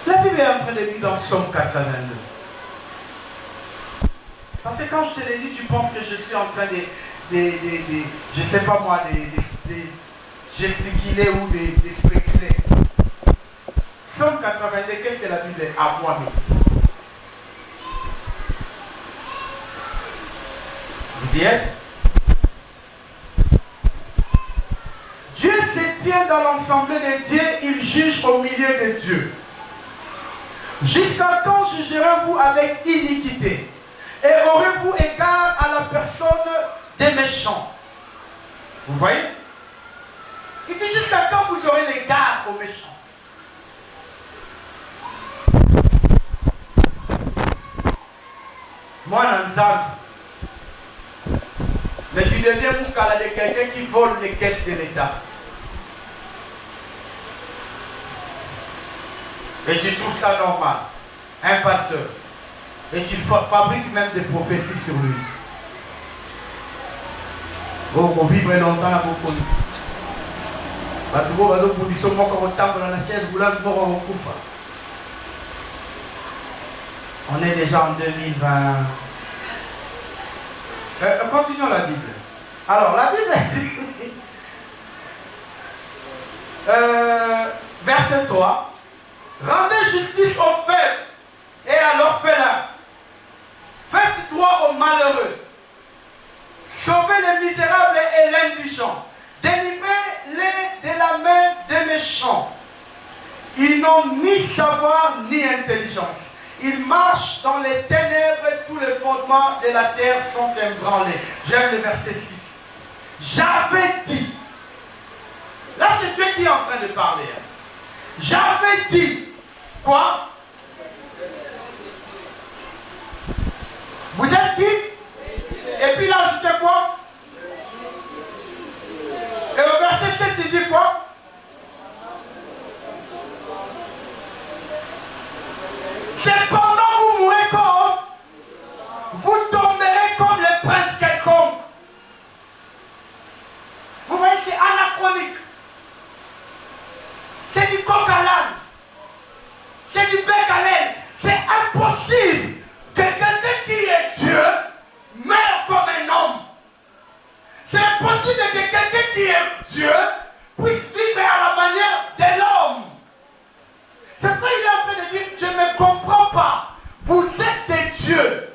La Bible est en train de lire dans Psaume 82. Parce que quand je te l'ai dit, tu penses que je suis en train de je ne sais pas moi, de gesticuler ou de spéculer. Psaume 82, qu'est-ce que la Bible est à moi dit? Vous y êtes? Dieu se tient dans l'ensemble des dieux, il juge au milieu de Dieu. Jusqu'à quand jugerez-vous avec iniquité? Et aurez-vous égard à la personne des méchants? Vous voyez? Il dit jusqu'à quand vous aurez l'égard aux méchants? Moi, Nanzan, mais tu deviens Moukala de quelqu'un qui vole les caisses de l'État. Et tu trouves ça normal. Un pasteur. Et tu fabriques même des prophéties sur lui. Oh, on vivre longtemps à beaucoup. On est déjà en 2020. Continuons la Bible. Alors, la Bible dit, verset 3, rendez justice aux faibles Ils n'ont ni savoir ni intelligence. Ils marchent dans les ténèbres et tous les fondements de la terre sont ébranlés. J'aime le verset 6. J'avais dit. Là, c'est Dieu qui est en train de parler. J'avais dit. Quoi? Vous êtes qui? Et puis là, ajoutez quoi? Et au verset 7, il dit quoi? Cependant, vous mourrez comme, vous tomberez comme les princes quelconques. Vous voyez, c'est anachronique. C'est du coq à l'âne. C'est du bec à l'aile. C'est impossible que quelqu'un qui est Dieu meure comme un homme. C'est impossible que quelqu'un qui est Dieu puisse vivre à la manière de l'homme. C'est pourquoi il est en train de dire, je ne me comprends pas. Vous êtes des dieux,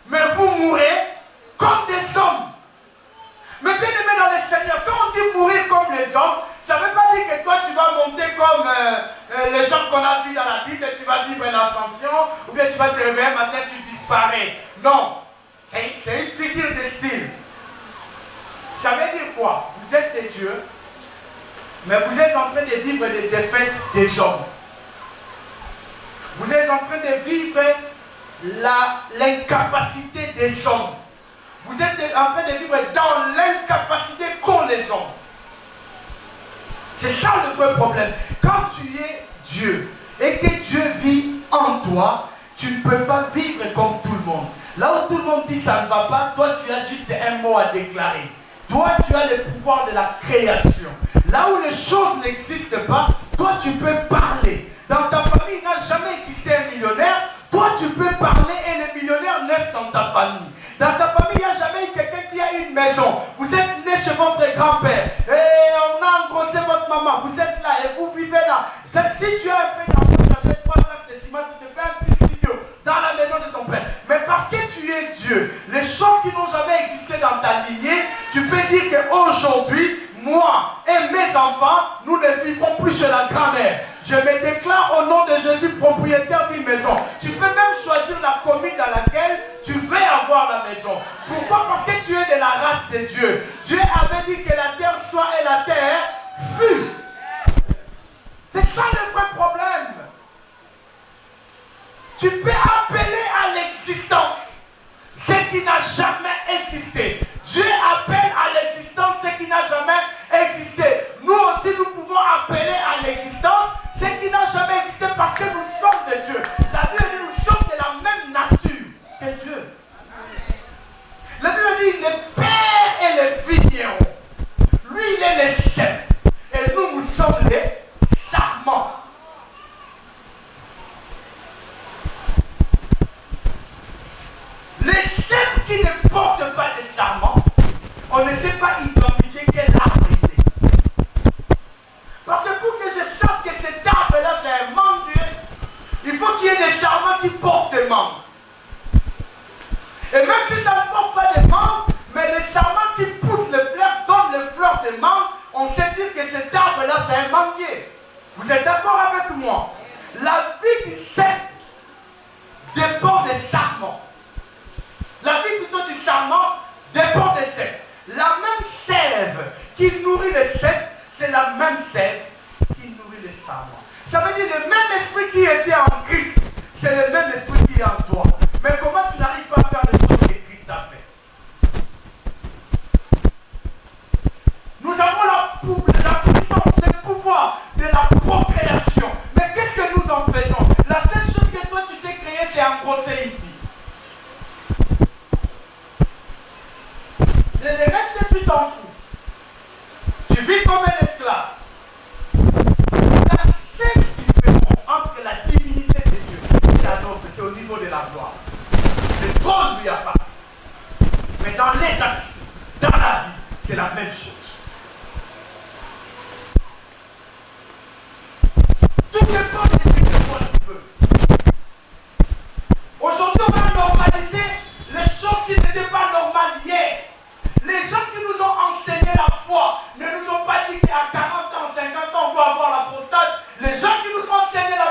mais vous mourrez comme des hommes. Mais bien aimé dans le Seigneur, quand on dit mourir comme les hommes, ça ne veut pas dire que toi tu vas monter comme les gens qu'on a vus dans la Bible, et tu vas vivre l'ascension, ou bien tu vas te réveiller un matin, tu disparais. Non, c'est une figure de style. Ça veut dire quoi? Vous êtes des dieux, mais vous êtes en train de vivre les défaites des hommes. Vous êtes en train de vivre l'incapacité des hommes. Vous êtes en train de vivre dans l'incapacité qu'ont les hommes. C'est ça le vrai problème. Quand tu es Dieu et que Dieu vit en toi, tu ne peux pas vivre comme tout le monde. Là où tout le monde dit ça ne va pas, toi tu as juste un mot à déclarer. Toi tu as le pouvoir de la création. Là où les choses n'existent pas, toi tu peux parler. Dans ta famille, il n'a jamais existé un millionnaire. Toi, tu peux parler et les millionnaires naissent dans ta famille. Dans ta famille, il n'y a jamais eu quelqu'un qui a une maison. Vous êtes né chez votre grand-père. Et on a engrossé votre maman. Vous êtes là et vous vivez là. Si tu as un peu d'argent, tu achètes 3 sacs de ciment, tu te fais un petit studio dans la maison de ton père. Mais parce que tu es Dieu, les choses qui n'ont jamais existé dans ta lignée, tu peux dire qu'aujourd'hui, moi et mes enfants, nous ne vivrons plus chez la grand-mère. Je me déclare au nom de Jésus propriétaire d'une maison. Tu peux même choisir la commune dans laquelle tu veux avoir la maison. Pourquoi? Parce que tu es de la race de Dieu. Dieu avait dit que la terre soit et la terre fut. C'est ça le vrai problème. Tu peux appeler à l'existence ce qui n'a jamais existé. Dieu appelle à l'existence ce qui n'a jamais existé. Nous aussi, nous pouvons appeler à l'existence ce qui n'a jamais existé parce que nous sommes de Dieu. La Bible dit nous sommes de la même nature que Dieu. La Bible dit le Père est le vigneron. Lui, il est le cep. Et nous, nous sommes les sarments. Les cèpes qui ne portent pas de sarments, on ne sait pas identifier quel arbre il est. Parce que pour que je sache que cet arbre-là, c'est un manguier, il faut qu'il y ait des sarments qui portent des mangues. Et même si ça ne porte pas des mangues, mais les sarments qui poussent les fleurs, donnent les fleurs de mangue, on sait dire que cet arbre-là, c'est un manguier. Vous êtes d'accord avec moi? La vie du cep dépend des sarments. La vie plutôt du sarment dépend des cèpes. La même sève qui nourrit les cèpes, c'est la même sève qui nourrit les sarments. Ça veut dire le même esprit qui était en Christ, c'est le même esprit qui est en toi. Mais comment tu n'arrives pas à faire les choses que Christ a fait? Nous avons la puissance, le pouvoir de la procréation. Mais qu'est-ce que nous en faisons? La seule chose que toi tu sais créer, c'est engrosser ici. Le reste, tu t'en fous. Tu vis comme un esclave. La seule différence entre la divinité de Dieu et la nôtre, c'est au niveau de la gloire. Le trône lui appartient. Mais dans les actions, dans la vie, c'est la même chose. Tout dépend de ce que toi tu veux. Aujourd'hui, on va normaliser les choses qui n'étaient pas normales hier. Les gens qui nous ont enseigné la foi ne nous ont pas dit qu'à 40 ans, 50 ans, on doit avoir la prostate. Les gens qui nous ont enseigné la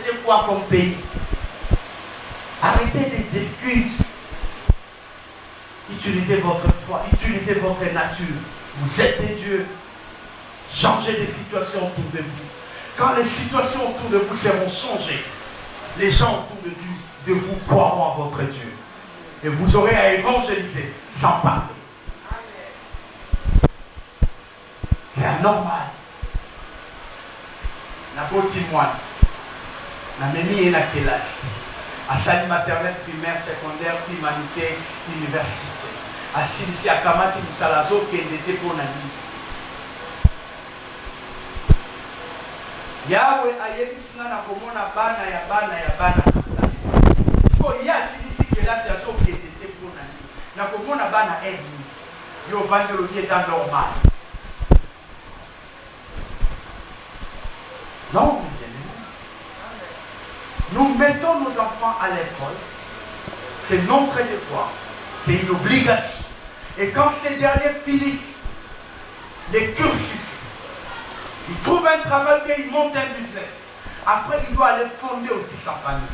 c'était quoi comme pays? Arrêtez les excuses. Utilisez votre foi, utilisez votre nature. Vous êtes des dieux. Changez les situations autour de vous. Quand les situations autour de vous seront changées, les gens autour de vous croiront à votre Dieu. Et vous aurez à évangéliser sans parler. C'est anormal. La beau témoigne. La mémie est la classe. À salle maternelle, primaire, secondaire, humanité, université. À Silisi, à Kamati, Moussalazo, qui était pour la vie. Yahweh a yebisina na komona bana ya bana ya bana. Ko ya Silisi qui est là, c'est à ce qui était pour la vie. Na komona bana aide. Yo vandelo qui est normal. Non, nous mettons nos enfants à l'école. C'est notre devoir. C'est une obligation. Et quand ces derniers finissent les cursus, ils trouvent un travail, ils montent un business. Après, il doit aller fonder aussi sa famille.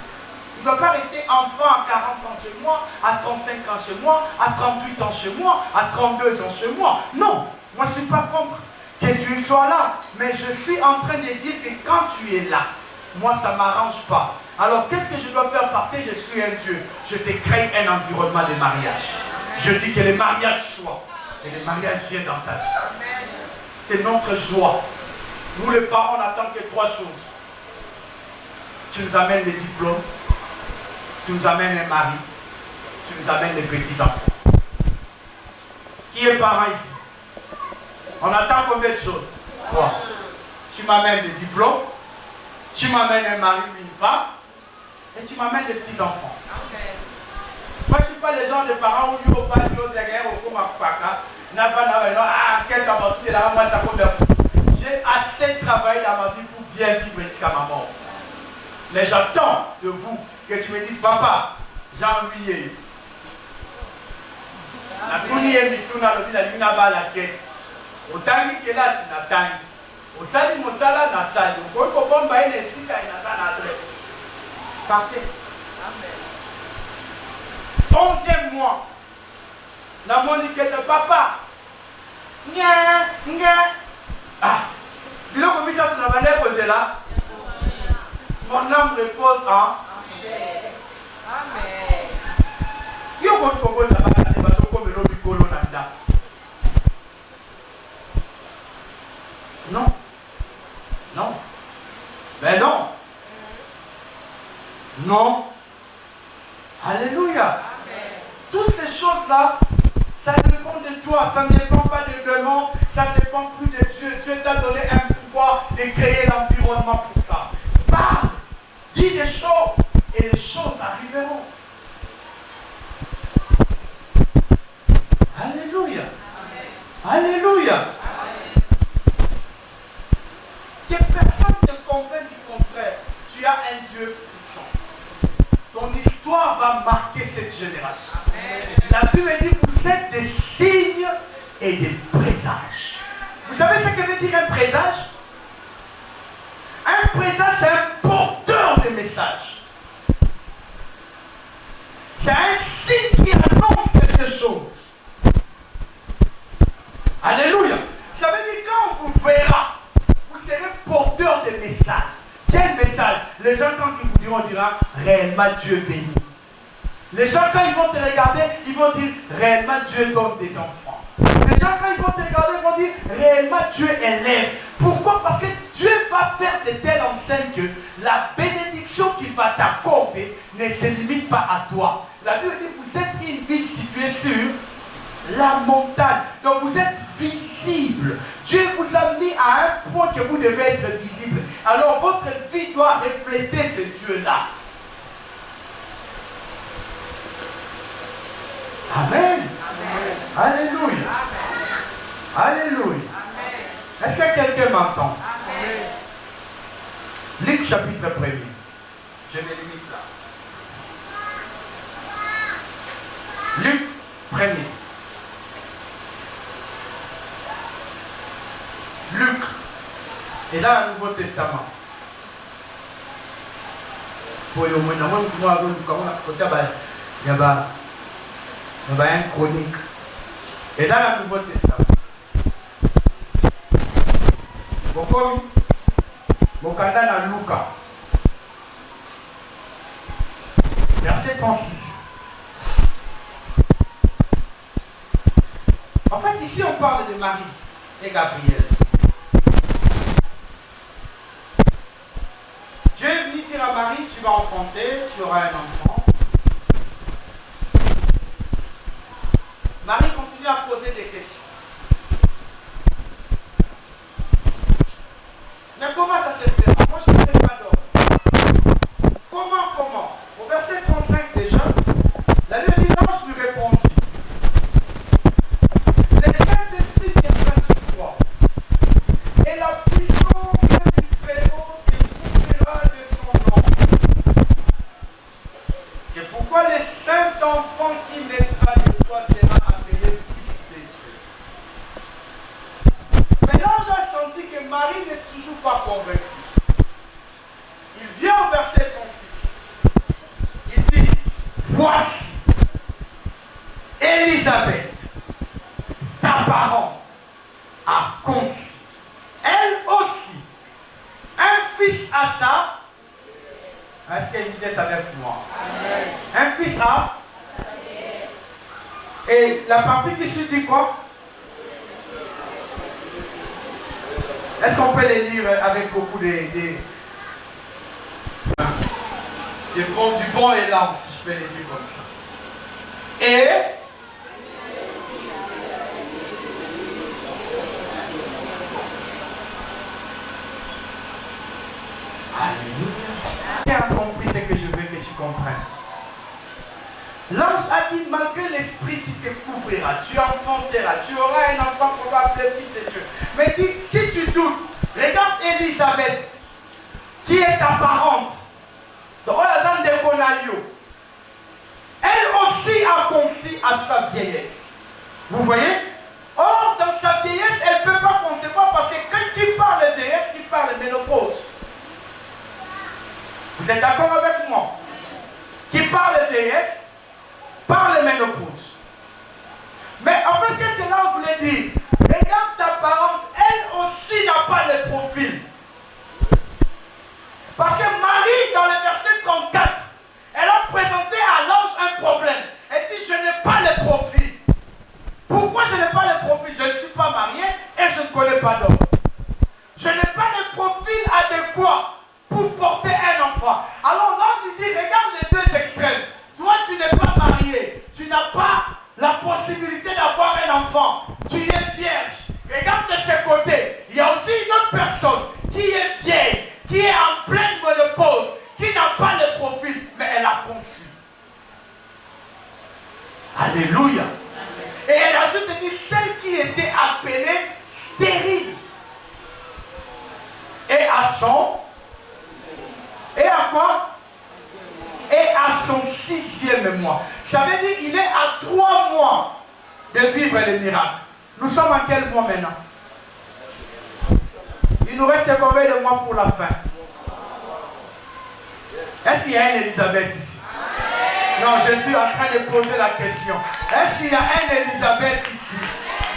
Il ne doit pas rester enfant à 40 ans chez moi, à 35 ans chez moi, à 38 ans chez moi, à 32 ans chez moi. Non, moi je ne suis pas contre que tu sois là. Mais je suis en train de dire que quand tu es là, moi ça ne m'arrange pas. Alors qu'est-ce que je dois faire parce que je suis un Dieu? Je t'ai créé un environnement de mariage. Je dis que le mariage soit. Et le mariage vient dans ta vie. C'est notre joie. Nous les parents, on n'attend que trois choses. Tu nous amènes des diplômes. Tu nous amènes un mari. Tu nous amènes des petits-enfants. Qui est parent ici? On attend combien de choses? Trois. Tu m'amènes des diplômes. Tu m'amènes un mari ou une femme. Et tu m'amènes des petits-enfants. Moi, je ne suis pas les gens des parents où ils ne pas de derrière au Komakpaka. J'ai assez travaillé dans ma vie pour bien vivre jusqu'à ma mort. Mais j'attends de vous que tu me dises, papa, j'ai ennuyé. La tournée est mise dans le village, la quête. Autant que là, c'est la taille. Au sali mosala na sali. Au ko bomba ene sika ina sana adresse. Partez. Amen. 11e mois. La monique de papa. Nya, nya. Ah. Il a commis ça pour la manière posée là. Mon âme repose en. Amen. Il y a beaucoup de choses là-bas. Il y a beaucoup de choses là-bas. Non. Non. Ben non. Non. Alléluia. Amen. Toutes ces choses-là, ça dépend de toi. Ça ne dépend pas de démons. Ça ne dépend plus de Dieu. Dieu t'a donné un pouvoir de créer l'environnement pour ça. Parle. Dis des choses. Et les choses arriveront. Alléluia. Amen. Alléluia. Que personne ne comprenne du contraire. Tu as un Dieu puissant. Ton histoire va marquer cette génération. Amen. La Bible dit que vous êtes des signes et des présages. Vous savez ce que veut dire un présage? Un présage, c'est un porteur de messages. C'est un signe qui annonce quelque chose. Alléluia. Ça veut dire quand on vous verra, vous serez porteur de messages. Quel message? Les gens quand ils vous diront, on dira réellement Dieu bénit. Les gens quand ils vont te regarder, ils vont dire réellement Dieu donne des enfants. Les gens quand ils vont te regarder, ils vont dire réellement Dieu élève. Pourquoi? Parce que Dieu va faire de telle enseigne que la bénédiction qu'il va t'accorder ne te limite pas à toi. La Bible dit vous êtes une ville située sur la montagne. Donc vous êtes visible. Dieu vous a mis à un point que vous devez être visible. Alors votre vie doit refléter ce Dieu-là. Amen. Amen. Alléluia. Amen. Alléluia. Amen. Est-ce que quelqu'un m'entend? Luc chapitre 1er. Je me limite là. Luc 1er. Luc est dans le Nouveau Testament. Pour le moment, il y a un chronique. Et dans le Nouveau Testament, Bokanda na Luka, verset 36. En fait, ici, on parle de Marie et Gabriel. Dieu est venu dire à Marie, tu vas enfanter, tu auras un enfant. Marie continue à poser des questions. Mais comment ça se fait? Moi, je ne sais pas d'ordre. Comment? Au verset 35 déjà, la Bible dit, l'ange lui répondit. Le Saint-Esprit viendra sur toi. Et la puissance du Très-Haut te couvrira de son nom. C'est pourquoi le saint enfant qui naîtra de toi sera appelé Fils de Dieu. Mais l'ange a senti que Marie n'est toujours pas convaincue. Il vient au verset 36. Il dit, voici Élisabeth, ta parente, a conçu, elle aussi, un fils à ça. Est-ce qu'Élisabeth est avec moi? Amen. Un fils à. Et la partie qui suit dit quoi? Est-ce qu'on peut les lire avec beaucoup du bon élan, si je peux les dire comme ça? Et alléluia. Tu as compris ce que je veux que tu comprennes. L'ange a dit, malgré l'esprit qui te couvrira, tu enfanteras, tu auras un enfant qu'on va appeler Fils de Dieu. Mais dit, si tu doutes, regarde Élisabeth, qui est ta parente. Donc, elle aussi a conçu à sa vieillesse. Vous voyez? Or, dans sa vieillesse, elle ne peut pas concevoir parce que quand il parle de vieillesse, il parle de ménopause. Vous êtes d'accord avec moi? Qui parle de vieillesse, parle de ménopause. Mais en fait, qu'est-ce que là on voulait dire? Regarde ta parente, elle aussi n'a pas de profil. Parce que Marie, dans le verset 34, elle a présenté à l'ange un problème. Elle dit, je n'ai pas le profil. Pourquoi je n'ai pas le profil? Je ne suis pas mariée et je ne connais pas d'homme. Je n'ai pas le profil adéquat pour porter un enfant. Alors l'ange lui dit, regarde les deux extrêmes. Toi, tu n'es pas marié. Tu n'as pas la possibilité d'avoir un enfant. Tu es vierge. Regarde de ce côté. Il y a aussi une autre personne qui est vieille, qui est en pleine ménopause, qui n'a pas le profil, mais elle a conçu. Alléluia. Et elle a juste dit, celle qui était appelée stérile. Et à son... Et à quoi? Et à son 6e mois. Ça veut dire qu'il est à 3 mois de vivre les miracles. Nous sommes en quel mois maintenant? Il nous reste combien de mois pour la fin? Est-ce qu'il y a une Élisabeth ici? Non, je suis en train de poser la question. Est-ce qu'il y a une Élisabeth ici?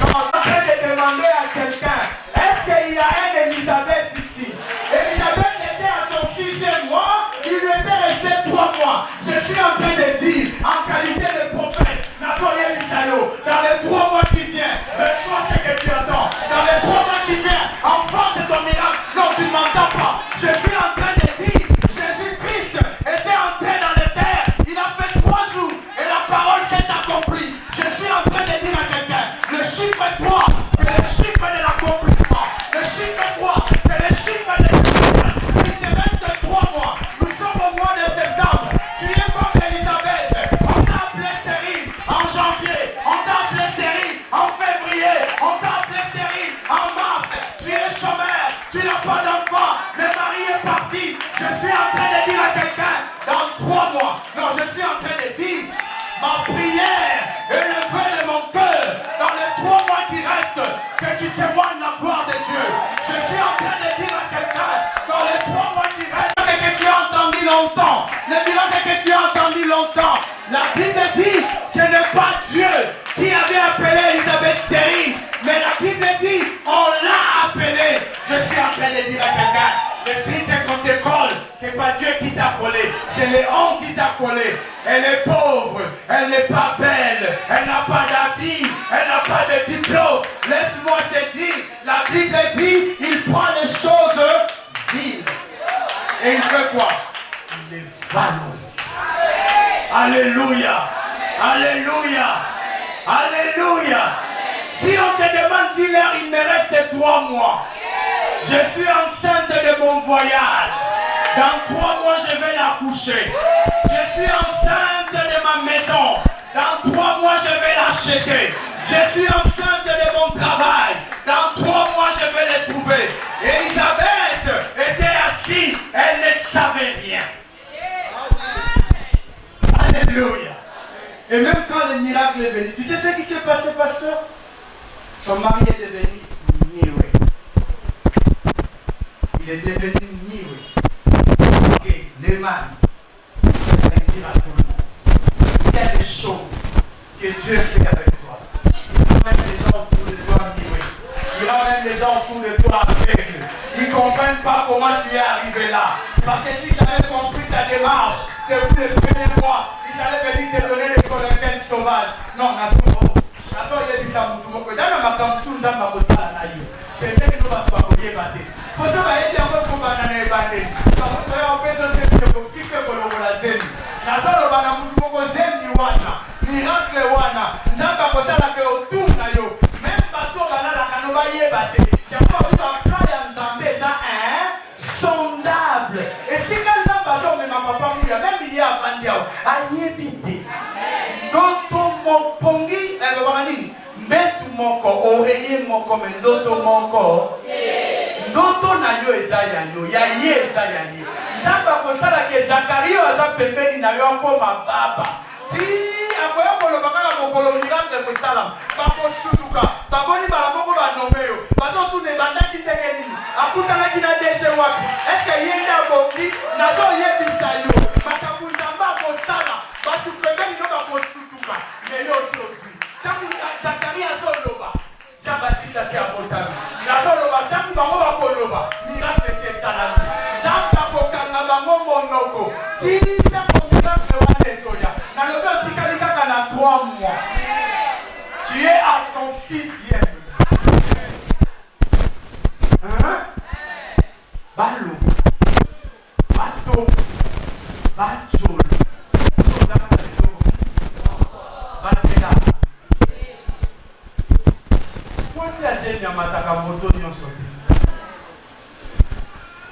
Non, je suis en train de demander à quelqu'un. Est-ce qu'il y a une Élisabeth ici? Élisabeth était à son 6e mois, il lui était resté 3 mois. Je suis en train de dire, en qualité de prophète, dans les 3 mois qui viennent, je vois ce que tu attends. Dans les 3 mois qui viennent, enfant de ton miracle. Non, tu ne m'entends pas. Je suis en train de dire, Jésus-Christ était entré dans les terres. Il a fait 3 jours et la parole s'est accomplie. Je suis en train de dire à quelqu'un, le chiffre 3, c'est le chiffre de l'accomplissement. Le chiffre 3, c'est le longtemps, le miracle que tu as entendu longtemps. La Bible dit, ce n'est pas Dieu qui avait appelé Élisabeth stérile, mais la Bible dit, on l'a appelé. Je suis en train de dire à quelqu'un, le triste qu'on te colle, c'est pas Dieu qui t'a collé, c'est les hontes qui t'a collé. Elle est pauvre, elle n'est pas belle, elle n'a pas d'habits, elle n'a pas de diplôme. Laisse-moi te dire, la Bible dit, il prend les choses viles. Et il fait quoi? Il les valorise. Alléluia. Alléluia. Alléluia. Si on te demande si l'heure, il me reste 3 mois. Je suis enceinte de mon voyage. Dans 3 mois, je vais l'accoucher. Je suis enceinte de ma maison. Dans 3 mois, je vais l'acheter. Je suis enceinte de mon travail. Dans 3 mois, je vais le trouver. Élisabeth était assise. Elle ne savait rien. Alléluia. Et même quand le miracle est venu, tu sais ce qui s'est passé, pasteur? Son mari est devenu nioué. Il est devenu nioué. Ok, les man, je vais dire à tout le monde, il y a des choses que Dieu fait avec toi. Il ramène les gens autour de toi nioués. Il ramène les gens autour de toi aveugles. Ils ne comprennent pas comment tu es arrivé là. Parce que si tu avais compris ta démarche depuis le premier mois, ils allaient venir te donner des colonnes sauvages. Non, Nassou, il a dit ça, Moutoumoko. Dans ma campus, dans ma botte à la naïve. Peut-être que nous allons pas oublier battre. Pour ça, il y a des gens qui vont aller battre. Parce que on peut se dire qui fait pour le Zeni. Nassou, le Bana Moutoumoko, Zeni Wana, miracle Wana, Nzamba Kotala que autour na yo. Même bateau Bana la Kanoba y est battu. Il y a pas tout un plan et un Zambé, ça sondable. Et si quelqu'un bateau, mais ma papa, il y a même il y a Bandiao, aïe bité. D'autres m'ont pongi, metu moko, oreiller moko, mais d'autres moko. D'autres na yo ezaya yo, ya ye ezaya yo. Nzamba kosala ke Zakario aza pembeni na yo ko mababa. Ti akoya kolo bakala mokolo miracle kosala. Bako shutuka, baboni bala moko ba nomeo. Bato tu ne bandaki ndenge nini? Akutana kina deshe wapi? Est-ce que yenda bongi na to yebisa yo? Makabuza mbako sala, batu pembeni no bako shutuka. Mais yo aujourd'hui, tangu Zakaria soloba, Jean-Baptiste c'est abotami. La soloba tangu bango bakoloba, miracle c'est salami. Tangu kokanga bango monoko. Ti tangu miracle wane soya. Na lobe otikali kaka na 3 mois. Tu es à ton 6e. Hein? Balo. Bato. Bachol.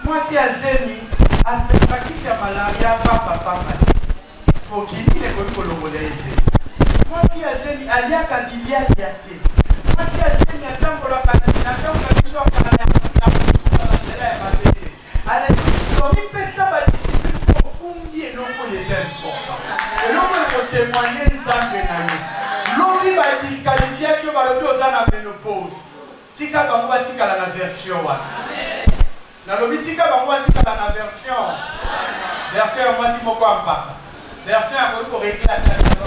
Moi si Alzheimer, aspectatrice à malaria, papa, pour qui il est connu pour le modèle. Moi si Alzheimer, alia candidia diaté. Moi si Alzheimer, attend pour la candidature, on a dit sur la candidature. Allez, on peut ça va disciple pour combien non pour les jeunes portants. Et l'on peut témoigner les âmes. L'on dit va disqualifier que va le dos dans la ménopause. Tika bango tika la version wa. Na lobi tika bango tika la version. Version moi si moko ampaka. Version a ko régler la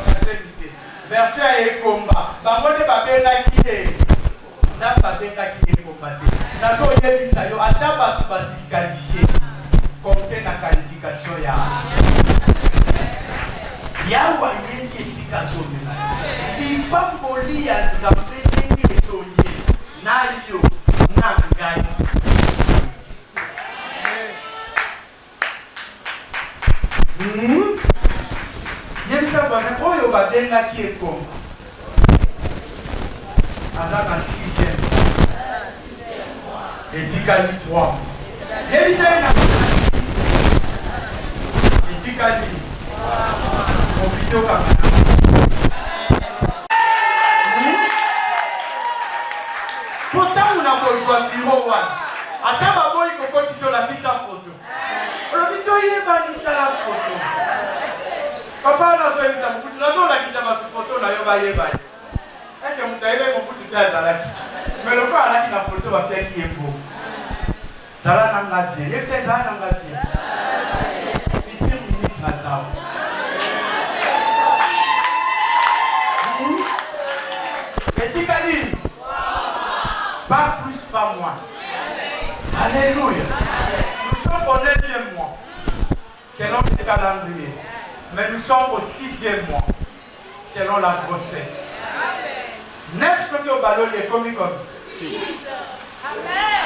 maternité. Version e komba. Bango de babena kité. Na babena kité komba. Na to yebisa yo ata ba tu ba disqualifier. Compter na qualification ya. Yawa yenge sika zone na. Di pamboli ya zapete ni soye. Nayo nangai. Yemisa bana oyo badenga kieko. Azaka 6e. Etikali 3. Yemisa na. Etikali. Obito kama. Pourtant, on a beau voir bureau one. Attends, ma boy, il faut que tu la piste à photo. Le vidéo, il est banni dans la photo. Papa, on a joué ça, mon petit. On a joué la photo, on a joué la photo. Est-ce que vous avez mon petit place à la photo? Mais le cas, là, la photo va faire qui est beau. Ça va dans la vie. Et c'est ça dans la vie. là. Et si t'as dit, pas plus, pas moins. Alléluia. Nous sommes au 9e mois, selon le calendrier. Mais nous sommes au 6e mois, selon la grossesse. 9 sont au ballon, les commis comme 6. Amen.